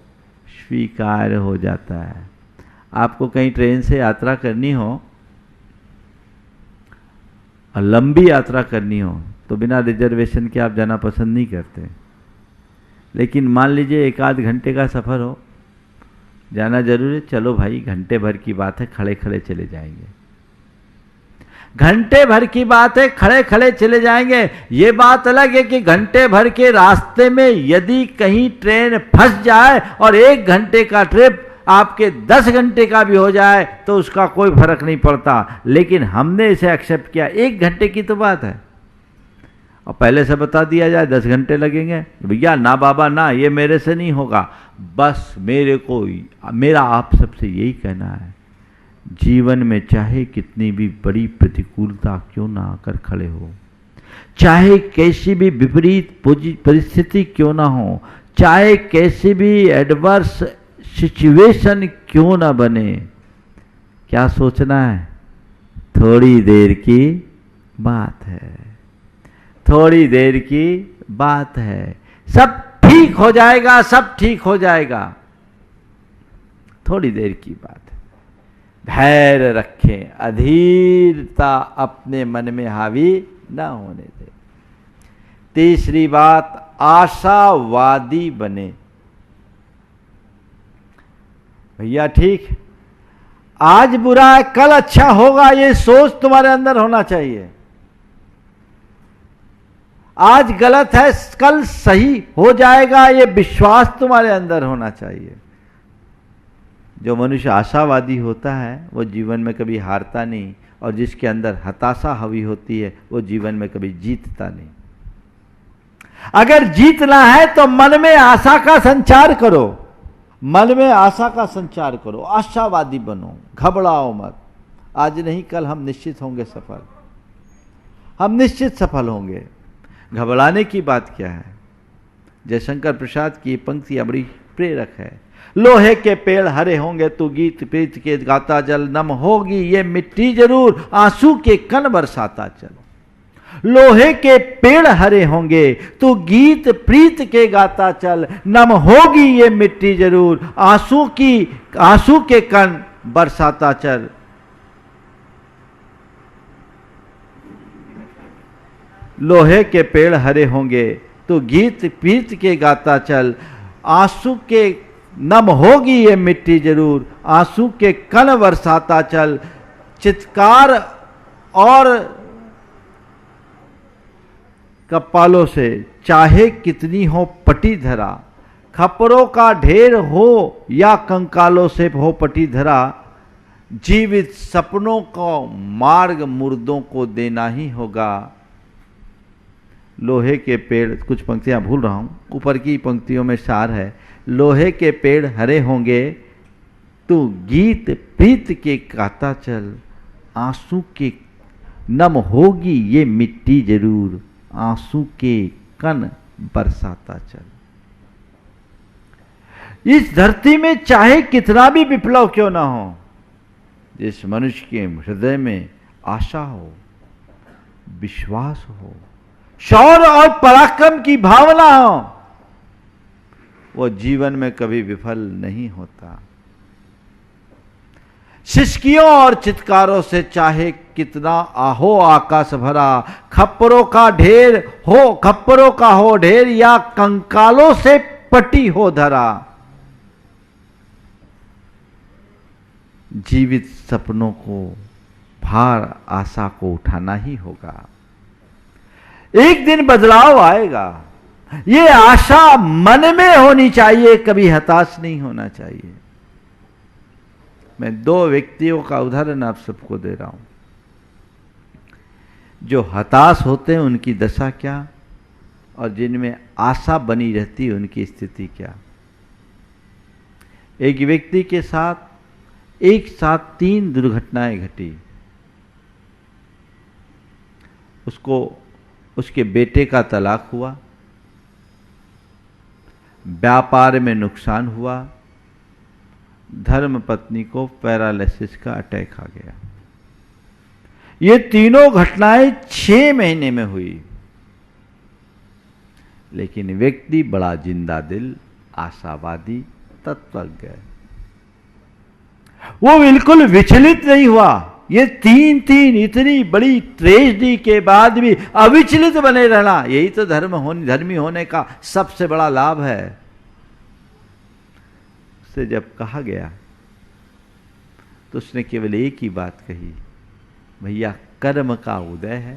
स्वीकार हो जाता है। आपको कहीं ट्रेन से यात्रा करनी हो और लंबी यात्रा करनी हो तो बिना रिजर्वेशन के आप जाना पसंद नहीं करते, लेकिन मान लीजिए 1 आध घंटे का सफ़र हो, जाना जरूरी है, चलो भाई घंटे भर की बात है, खड़े खड़े चले जाएंगे। घंटे भर की बात है, खड़े खड़े चले जाएंगे। ये बात अलग है कि घंटे भर के रास्ते में यदि कहीं ट्रेन फंस जाए और 1 घंटे का ट्रिप आपके 10 घंटे का भी हो जाए तो उसका कोई फर्क नहीं पड़ता, लेकिन हमने इसे एक्सेप्ट किया। 1 घंटे की तो बात है, और पहले से बता दिया जाए 10 घंटे लगेंगे, भैया ना बाबा ना, ये मेरे से नहीं होगा। बस मेरा आप सबसे यही कहना है, जीवन में चाहे कितनी भी बड़ी प्रतिकूलता क्यों ना आकर खड़े हो, चाहे कैसी भी विपरीत परिस्थिति क्यों ना हो, चाहे कैसी भी एडवर्स सिचुएशन क्यों ना बने, क्या सोचना है? थोड़ी देर की बात है, थोड़ी देर की बात है, सब ठीक हो जाएगा, सब ठीक हो जाएगा। थोड़ी देर की बात है। धैर्य रखें, अधीरता अपने मन में हावी ना होने दें। तीसरी बात, आशावादी बने। भैया ठीक, आज बुरा है कल अच्छा होगा, ये सोच तुम्हारे अंदर होना चाहिए। आज गलत है कल सही हो जाएगा, ये विश्वास तुम्हारे अंदर होना चाहिए। जो मनुष्य आशावादी होता है वो जीवन में कभी हारता नहीं, और जिसके अंदर हताशा हावी होती है वो जीवन में कभी जीतता नहीं। अगर जीतना है तो मन में आशा का संचार करो, मन में आशा का संचार करो, आशावादी बनो, घबराओ मत। आज नहीं कल हम निश्चित होंगे सफल, हम निश्चित सफल होंगे। घबराने की बात क्या है? जयशंकर प्रसाद की पंक्ति बड़ी प्रेरक है। लोहे के पेड़ हरे होंगे तो गीत प्रीत के गाता जल, नम होगी ये मिट्टी जरूर आंसू के कण बरसाता चल। लोहे के पेड़ हरे होंगे तो गीत प्रीत के गाता चल, नम होगी ये मिट्टी जरूर आंसू के कण बरसाता चल। लोहे के पेड़ हरे होंगे तो गीत प्रीत के गाता चल, आंसू के नम होगी ये मिट्टी जरूर आंसू के कण बरसाता चल। चित्कार और कपालों से चाहे कितनी हो पटी धरा, खपरों का ढेर हो या कंकालों से हो पटी धरा, जीवित सपनों को मार्ग मुर्दों को देना ही होगा। लोहे के पेड़, कुछ पंक्तियां भूल रहा हूं, ऊपर की पंक्तियों में सार है। लोहे के पेड़ हरे होंगे तो गीत प्रीत के गाता चल, आंसू के नम होगी ये मिट्टी जरूर आंसू के कण बरसाता चल। इस धरती में चाहे कितना भी विप्लव क्यों ना हो, जिस मनुष्य के हृदय में आशा हो, विश्वास हो, शौर्य और पराक्रम की भावना हो, वो जीवन में कभी विफल नहीं होता। सिसकियों और चित्कारों से चाहे कितना आहो आकाश भरा, खप्परों का हो ढेर या कंकालों से पटी हो धरा, जीवित सपनों को भार आशा को उठाना ही होगा। एक दिन बदलाव आएगा, ये आशा मन में होनी चाहिए, कभी हताश नहीं होना चाहिए। मैं दो व्यक्तियों का उदाहरण आप सबको दे रहा हूं। जो हताश होते हैं उनकी दशा क्या, और जिनमें आशा बनी रहती है उनकी स्थिति क्या। एक व्यक्ति के साथ एक साथ 3 दुर्घटनाएं घटी। उसके बेटे का तलाक हुआ, व्यापार में नुकसान हुआ, धर्म पत्नी को पैरालिसिस का अटैक आ गया। ये तीनों घटनाएं 6 महीने में हुई, लेकिन व्यक्ति बड़ा जिंदा दिल, आशावादी, तत्वज्ञ, वो बिल्कुल विचलित नहीं हुआ। ये 3 इतनी बड़ी ट्रेजेडी के बाद भी अविचलित बने रहना, यही तो धर्मी होने का सबसे बड़ा लाभ है। उससे जब कहा गया तो उसने केवल एक ही बात कही, भैया कर्म का उदय है,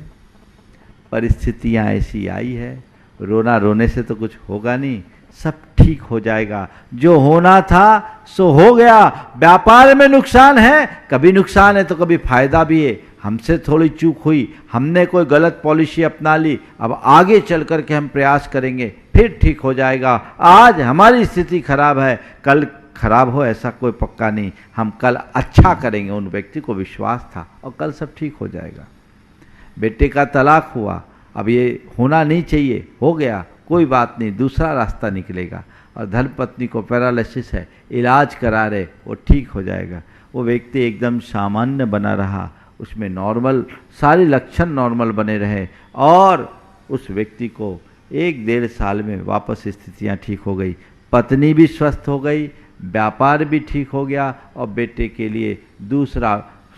परिस्थितियां ऐसी आई है, रोने से तो कुछ होगा नहीं, सब ठीक हो जाएगा। जो होना था सो हो गया। व्यापार में नुकसान है, कभी नुकसान है तो कभी फायदा भी है। हमसे थोड़ी चूक हुई, हमने कोई गलत पॉलिसी अपना ली, अब आगे चल कर के हम प्रयास करेंगे, फिर ठीक हो जाएगा। आज हमारी स्थिति खराब है, कल खराब हो ऐसा कोई पक्का नहीं, हम कल अच्छा करेंगे। उन व्यक्ति को विश्वास था और कल सब ठीक हो जाएगा। बेटे का तलाक हुआ, अब ये होना नहीं चाहिए, हो गया, कोई बात नहीं, दूसरा रास्ता निकलेगा। और धर्मपत्नी को पैरालिसिस है, इलाज करा रहे, वो ठीक हो जाएगा। वो व्यक्ति एकदम सामान्य बना रहा, उसमें नॉर्मल, सारे लक्षण नॉर्मल बने रहे, और उस व्यक्ति को 1-1.5 साल में वापस स्थितियां ठीक हो गई। पत्नी भी स्वस्थ हो गई, व्यापार भी ठीक हो गया और बेटे के लिए दूसरा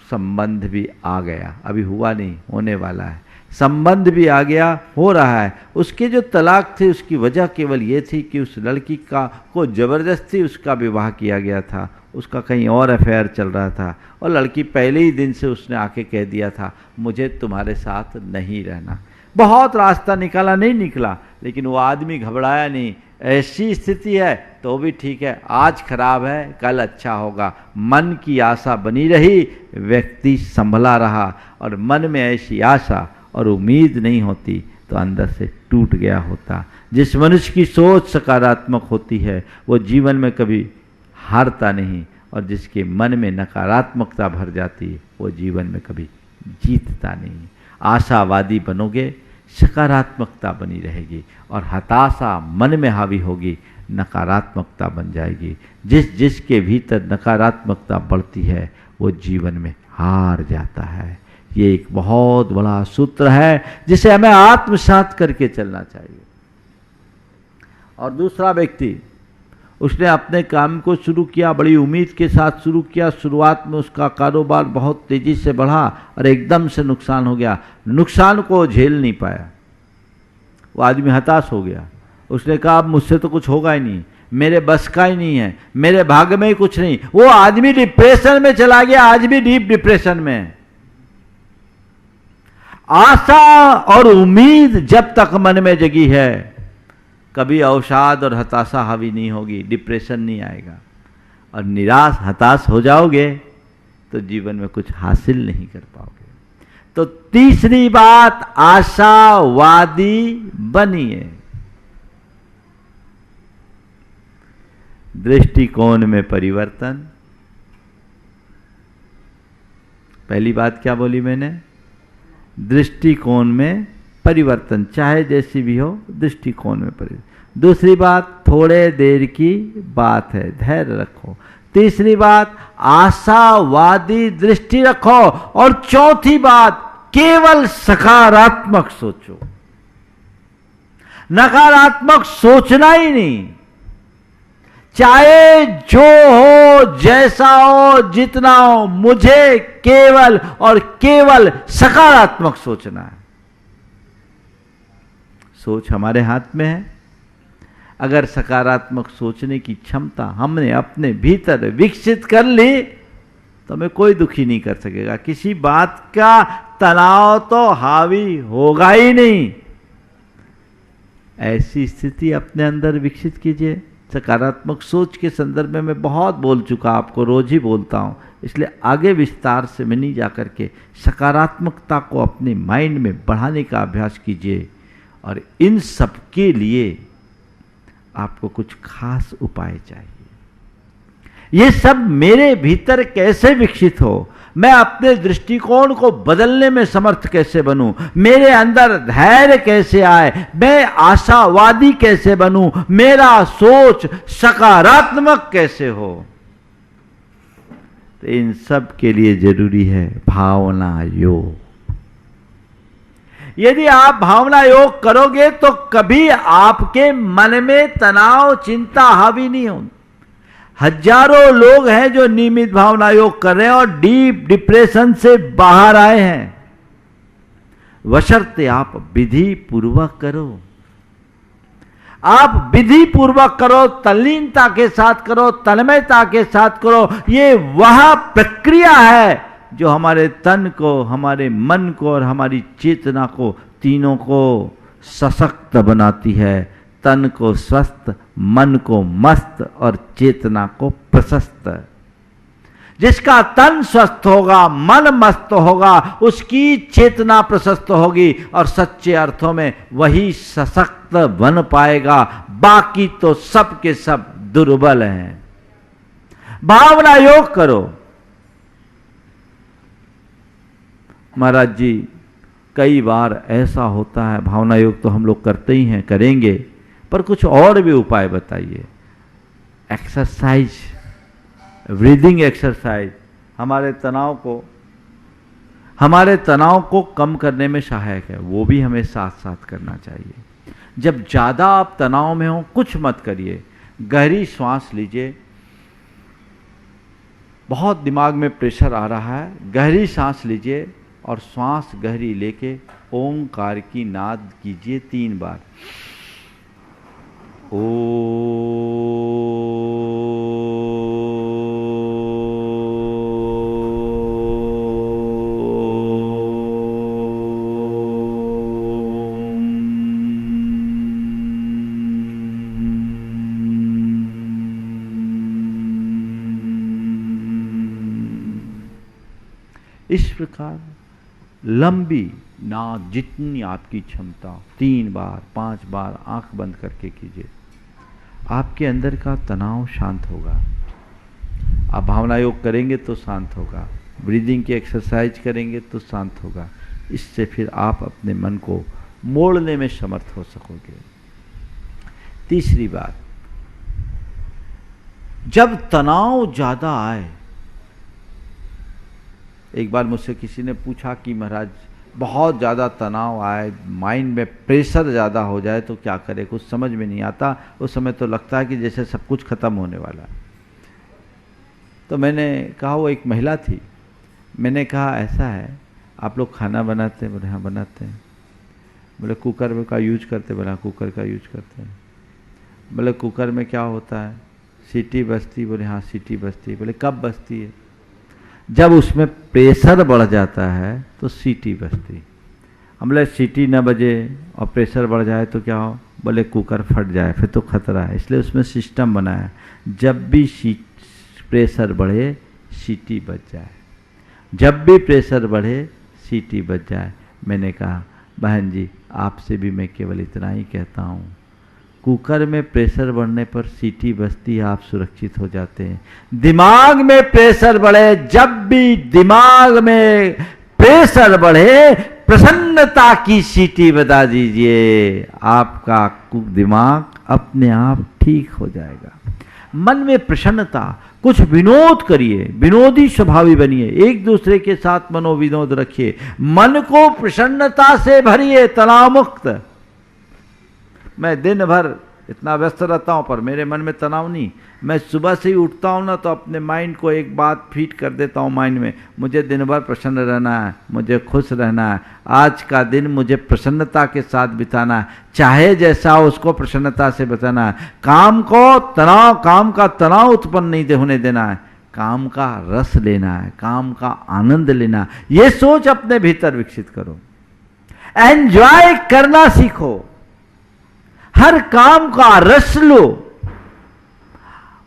संबंध भी आ गया। अभी हुआ नहीं, होने वाला है। संबंध भी आ गया, हो रहा है। उसके जो तलाक थे उसकी वजह केवल ये थी कि उस लड़की को ज़बरदस्ती उसका विवाह किया गया था, उसका कहीं और अफेयर चल रहा था और लड़की पहले ही दिन से उसने आके कह दिया था मुझे तुम्हारे साथ नहीं रहना। बहुत रास्ता निकाला, नहीं निकला, लेकिन वो आदमी घबराया नहीं। ऐसी स्थिति है तो भी ठीक है, आज खराब है कल अच्छा होगा। मन की आशा बनी रही, व्यक्ति संभला रहा, और मन में ऐसी आशा और उम्मीद नहीं होती तो अंदर से टूट गया होता। जिस मनुष्य की सोच सकारात्मक होती है वो जीवन में कभी हारता नहीं, और जिसके मन में नकारात्मकता भर जाती है वो जीवन में कभी जीतता नहीं। आशावादी बनोगे, सकारात्मकता बनी रहेगी, और हताशा मन में हावी होगी, नकारात्मकता बन जाएगी। जिसके भीतर नकारात्मकता बढ़ती है वो जीवन में हार जाता है। ये एक बहुत बड़ा सूत्र है जिसे हमें आत्मसात करके चलना चाहिए। और दूसरा व्यक्ति, उसने अपने काम को शुरू किया, बड़ी उम्मीद के साथ शुरू किया। शुरुआत में उसका कारोबार बहुत तेजी से बढ़ा और एकदम से नुकसान हो गया। नुकसान को झेल नहीं पाया, वो आदमी हताश हो गया। उसने कहा अब मुझसे तो कुछ होगा ही नहीं, मेरे बस का ही नहीं है, मेरे भाग्य में ही कुछ नहीं। वो आदमी डिप्रेशन में चला गया, आज भी डीप डिप्रेशन में है। आशा और उम्मीद जब तक मन में जगी है, कभी अवसाद और हताशा हावी नहीं होगी, डिप्रेशन नहीं आएगा। और निराश हताश हो जाओगे तो जीवन में कुछ हासिल नहीं कर पाओगे। तो तीसरी बात, आशावादी बनिए। दृष्टिकोण में परिवर्तन। पहली बात क्या बोली मैंने? दृष्टिकोण में परिवर्तन, चाहे जैसी भी हो, दृष्टिकोण में परिवर्तन। दूसरी बात, थोड़े देर की बात है, धैर्य रखो। तीसरी बात, आशावादी दृष्टि रखो। और चौथी बात, केवल सकारात्मक सोचो, नकारात्मक सोचना ही नहीं। चाहे जो हो, जैसा हो, जितना हो, मुझे केवल और केवल सकारात्मक सोचना है। सोच हमारे हाथ में है। अगर सकारात्मक सोचने की क्षमता हमने अपने भीतर विकसित कर ली तो हमें कोई दुखी नहीं कर सकेगा। किसी बात का तनाव तो हावी होगा ही नहीं। ऐसी स्थिति अपने अंदर विकसित कीजिए। सकारात्मक सोच के संदर्भ में मैं बहुत बोल चुका, आपको रोज ही बोलता हूं, इसलिए आगे विस्तार से मैं नहीं जाकर के सकारात्मकता को अपने माइंड में बढ़ाने का अभ्यास कीजिए। और इन सब के लिए आपको कुछ खास उपाय चाहिए। ये सब मेरे भीतर कैसे विकसित हो, मैं अपने दृष्टिकोण को बदलने में समर्थ कैसे बनूं, मेरे अंदर धैर्य कैसे आए, मैं आशावादी कैसे बनूं, मेरा सोच सकारात्मक कैसे हो, तो इन सब के लिए जरूरी है भावना योग। यदि आप भावना योग करोगे तो कभी आपके मन में तनाव चिंता हावी नहीं होगी। हजारों लोग हैं जो नियमित भावना योग कर रहे हैं और डीप डिप्रेशन से बाहर आए हैं, बशर्ते आप विधि पूर्वक करो। आप विधि पूर्वक करो, तल्लीनता के साथ करो, तन्मयता के साथ करो। ये वह प्रक्रिया है जो हमारे तन को, हमारे मन को और हमारी चेतना को, तीनों को सशक्त बनाती है। तन को स्वस्थ, मन को मस्त और चेतना को प्रशस्त। जिसका तन स्वस्थ होगा, मन मस्त होगा, उसकी चेतना प्रशस्त होगी और सच्चे अर्थों में वही सशक्त बन पाएगा। बाकी तो सब के सब दुर्बल हैं। भावना योग करो। महाराज जी, कई बार ऐसा होता है, भावना योग तो हम लोग करते ही हैं, करेंगे, पर कुछ और भी उपाय बताइए। एक्सरसाइज, ब्रीदिंग एक्सरसाइज हमारे तनाव को कम करने में सहायक है, वो भी हमें साथ साथ करना चाहिए। जब ज़्यादा आप तनाव में हो, कुछ मत करिए, गहरी श्वास लीजिए बहुत दिमाग में प्रेशर आ रहा है, गहरी सांस लीजिए और श्वास गहरी लेके ओंकार की नाद कीजिए 3 बार। इस प्रकार लंबी नाद जितनी आपकी क्षमता 3 बार 5 बार आंख बंद करके कीजिए। आपके अंदर का तनाव शांत होगा। आप भावना योग करेंगे तो शांत होगा, ब्रीदिंग की एक्सरसाइज करेंगे तो शांत होगा। इससे फिर आप अपने मन को मोड़ने में समर्थ हो सकोगे। तीसरी बात, जब तनाव ज्यादा आए, एक बार मुझसे किसी ने पूछा कि महाराज बहुत ज़्यादा तनाव आए, माइंड में प्रेशर ज़्यादा हो जाए तो क्या करे, कुछ समझ में नहीं आता। उस समय तो लगता है कि जैसे सब कुछ खत्म होने वाला है। तो मैंने कहा, वो एक महिला थी, मैंने कहा ऐसा है आप लोग खाना बनाते हैं? बोले हाँ बनाते हैं। बोले कुकर का यूज करते? बोला कुकर का यूज करते हैं। बोले कुकर में क्या होता है, सीटी बजती? बोले हाँ सीटी बजती है। बोले कब बजती है? जब उसमें प्रेशर बढ़ जाता है तो सीटी बजती। हम बोले सीटी न बजे और प्रेशर बढ़ जाए तो क्या हो? बोले कुकर फट जाए, फिर तो खतरा है। इसलिए उसमें सिस्टम बनाया, जब भी प्रेशर बढ़े सीटी बज जाए, जब भी प्रेशर बढ़े सीटी बज जाए। मैंने कहा बहन जी आपसे भी मैं केवल इतना ही कहता हूँ, कुकर में प्रेशर बढ़ने पर सीटी बजती है, आप सुरक्षित हो जाते हैं। दिमाग में प्रेशर बढ़े, जब भी दिमाग में प्रेशर बढ़े प्रसन्नता की सीटी बजा दीजिए, आपका दिमाग अपने आप ठीक हो जाएगा। मन में प्रसन्नता, कुछ विनोद करिए, विनोदी स्वभावी बनिए, एक दूसरे के साथ मनोविनोद रखिए, मन को प्रसन्नता से भरिए, तनाव मुक्त। मैं दिन भर इतना व्यस्त रहता हूँ पर मेरे मन में तनाव नहीं। मैं सुबह से ही उठता हूँ ना तो अपने माइंड को एक बात फीड कर देता हूँ माइंड में, मुझे दिन भर प्रसन्न रहना है, मुझे खुश रहना है, आज का दिन मुझे प्रसन्नता के साथ बिताना है, चाहे जैसा हो उसको प्रसन्नता से बिताना है। काम का तनाव उत्पन्न नहीं होने देना है, काम का रस लेना है, काम का आनंद लेना है। ये सोच अपने भीतर विकसित करो, एंजॉय करना सीखो, हर काम का रस लो,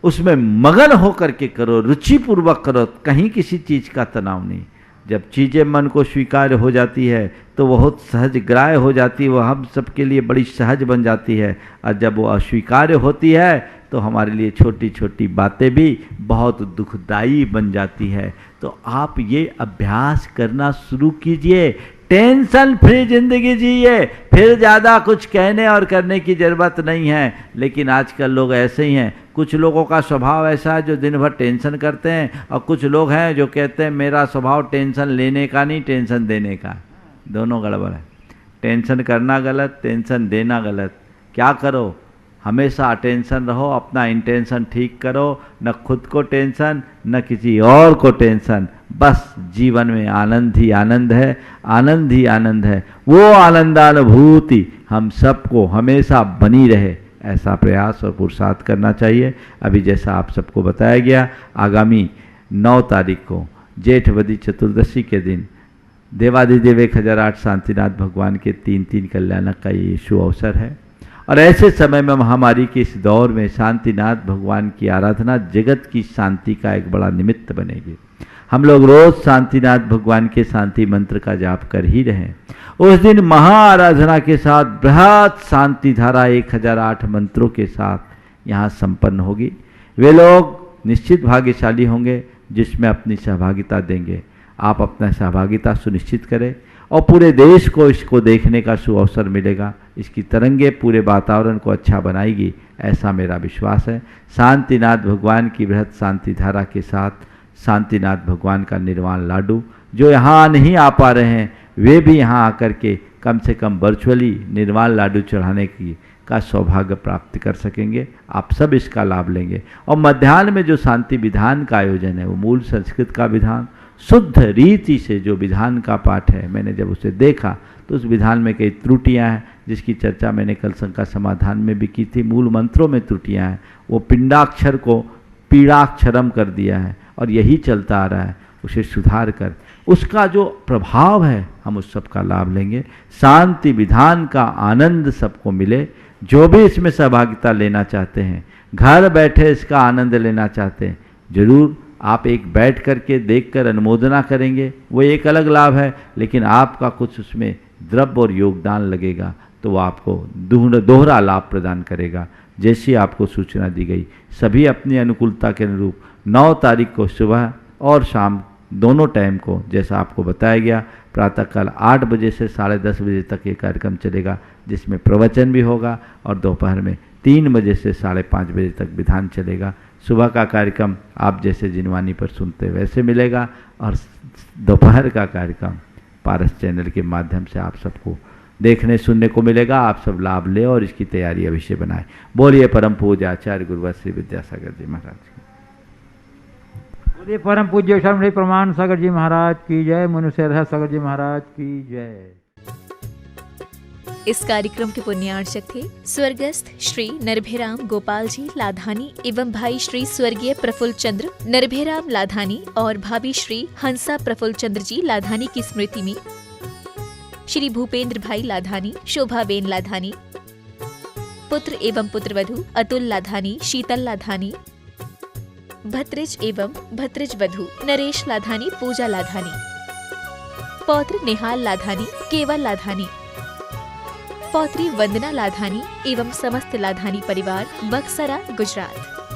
उसमें मगन होकर के करो, रुचिपूर्वक करो, कहीं किसी चीज का तनाव नहीं। जब चीजें मन को स्वीकार हो जाती है तो बहुत सहज ग्राह्य हो जाती है, वह हम सबके लिए बड़ी सहज बन जाती है। और जब वो अस्वीकार्य होती है तो हमारे लिए छोटी छोटी बातें भी बहुत दुखदाई बन जाती है। तो आप ये अभ्यास करना शुरू कीजिए, टेंशन फ्री जिंदगी जिए, फिर ज़्यादा कुछ कहने और करने की ज़रूरत नहीं है। लेकिन आजकल लोग ऐसे ही हैं, कुछ लोगों का स्वभाव ऐसा है जो दिन भर टेंशन करते हैं, और कुछ लोग हैं जो कहते हैं मेरा स्वभाव टेंशन लेने का नहीं टेंशन देने का। दोनों गड़बड़ है, टेंशन करना गलत, टेंशन देना गलत। क्या करो, हमेशा अटेंशन रहो, अपना इंटेंशन ठीक करो, न खुद को टेंशन न किसी और को टेंशन। बस जीवन में आनंद ही आनंद है, आनंद ही आनंद है। वो आनंदानुभूति हम सबको हमेशा बनी रहे, ऐसा प्रयास और पुरुषार्थ करना चाहिए। अभी जैसा आप सबको बताया गया, आगामी 9 तारीख को जेठवदी चतुर्दशी के दिन देवादिदेव 1008 शांतिनाथ भगवान के 3 कल्याणक का ये शुभ अवसर है। और ऐसे समय में महामारी के इस दौर में शांतिनाथ भगवान की आराधना जगत की शांति का एक बड़ा निमित्त बनेगी। हम लोग रोज शांतिनाथ भगवान के शांति मंत्र का जाप कर ही रहें। उस दिन महाआराधना के साथ बृहत शांति धारा 1008 मंत्रों के साथ यहाँ संपन्न होगी। वे लोग निश्चित भाग्यशाली होंगे जिसमें अपनी सहभागिता देंगे। आप अपना सहभागिता सुनिश्चित करें और पूरे देश को इसको देखने का सुअवसर मिलेगा। इसकी तरंगे पूरे वातावरण को अच्छा बनाएगी, ऐसा मेरा विश्वास है। शांतिनाथ भगवान की बृहत शांति धारा के साथ शांतिनाथ भगवान का निर्वाण लाडू, जो यहाँ नहीं आ पा रहे हैं वे भी यहाँ आकर के कम से कम वर्चुअली निर्वाण लाडू चढ़ाने की का सौभाग्य प्राप्त कर सकेंगे। आप सब इसका लाभ लेंगे। और मध्याह्न में जो शांति विधान का आयोजन है वो मूल संस्कृत का विधान, शुद्ध रीति से जो विधान का पाठ है, मैंने जब उसे देखा तो उस विधान में कई त्रुटियां हैं जिसकी चर्चा मैंने कल शंका समाधान में भी की थी। मूल मंत्रों में त्रुटियां हैं, वो पिंडाक्षर को पीड़ाक्षरम कर दिया है और यही चलता आ रहा है। उसे सुधार कर उसका जो प्रभाव है हम उस सब का लाभ लेंगे। शांति विधान का आनंद सबको मिले। जो भी इसमें सहभागिता लेना चाहते हैं, घर बैठे इसका आनंद लेना चाहते हैं, जरूर आप एक बैठ करके देखकर अनुमोदना करेंगे, वो एक अलग लाभ है। लेकिन आपका कुछ उसमें द्रव्य और योगदान लगेगा तो वो आपको दोहरा लाभ प्रदान करेगा। जैसी आपको सूचना दी गई, सभी अपनी अनुकूलता के अनुरूप 9 तारीख को सुबह और शाम दोनों टाइम को जैसा आपको बताया गया, प्रातःकाल 8 बजे से 10:30 बजे तक ये कार्यक्रम चलेगा, जिसमें प्रवचन भी होगा और दोपहर में 3 बजे से 5:30 बजे तक विधान चलेगा। सुबह का कार्यक्रम आप जैसे जिनवानी पर सुनते वैसे मिलेगा और दोपहर का कार्यक्रम पारस चैनल के माध्यम से आप सबको देखने सुनने को मिलेगा। आप सब लाभ ले और इसकी तैयारी अवश्य बनाएं। बोलिए परम पूज्य आचार्य गुरुवर श्री विद्यासागर जी महाराज की। बोलिए परम पूज्य शर्मणी प्रमाण सागर जी महाराज की जय। मनुष्य सागर जी महाराज की जय। इस कार्यक्रम के पुण्यार्चक थे स्वर्गस्थ श्री नरभेराम गोपाल जी लाधानी एवं भाई श्री स्वर्गीय प्रफुल्ल चंद्र नरभेराम लाधानी और भाभी श्री हंसा प्रफुल्ल चंद्र जी लाधानी की स्मृति में श्री भूपेंद्र भाई लाधानी, शोभाबेन लाधानी, पुत्र एवं पुत्रवधू अतुल लाधानी, शीतल लाधानी, भत्रिज एवं भत्रिज वधू नरेश लाधानी, पूजा लाधानी, पौत्र निहाल लाधानी, केवल लाधानी, पौत्री वंदना लाधानी एवं समस्त लाधानी परिवार, बक्सरा, गुजरात।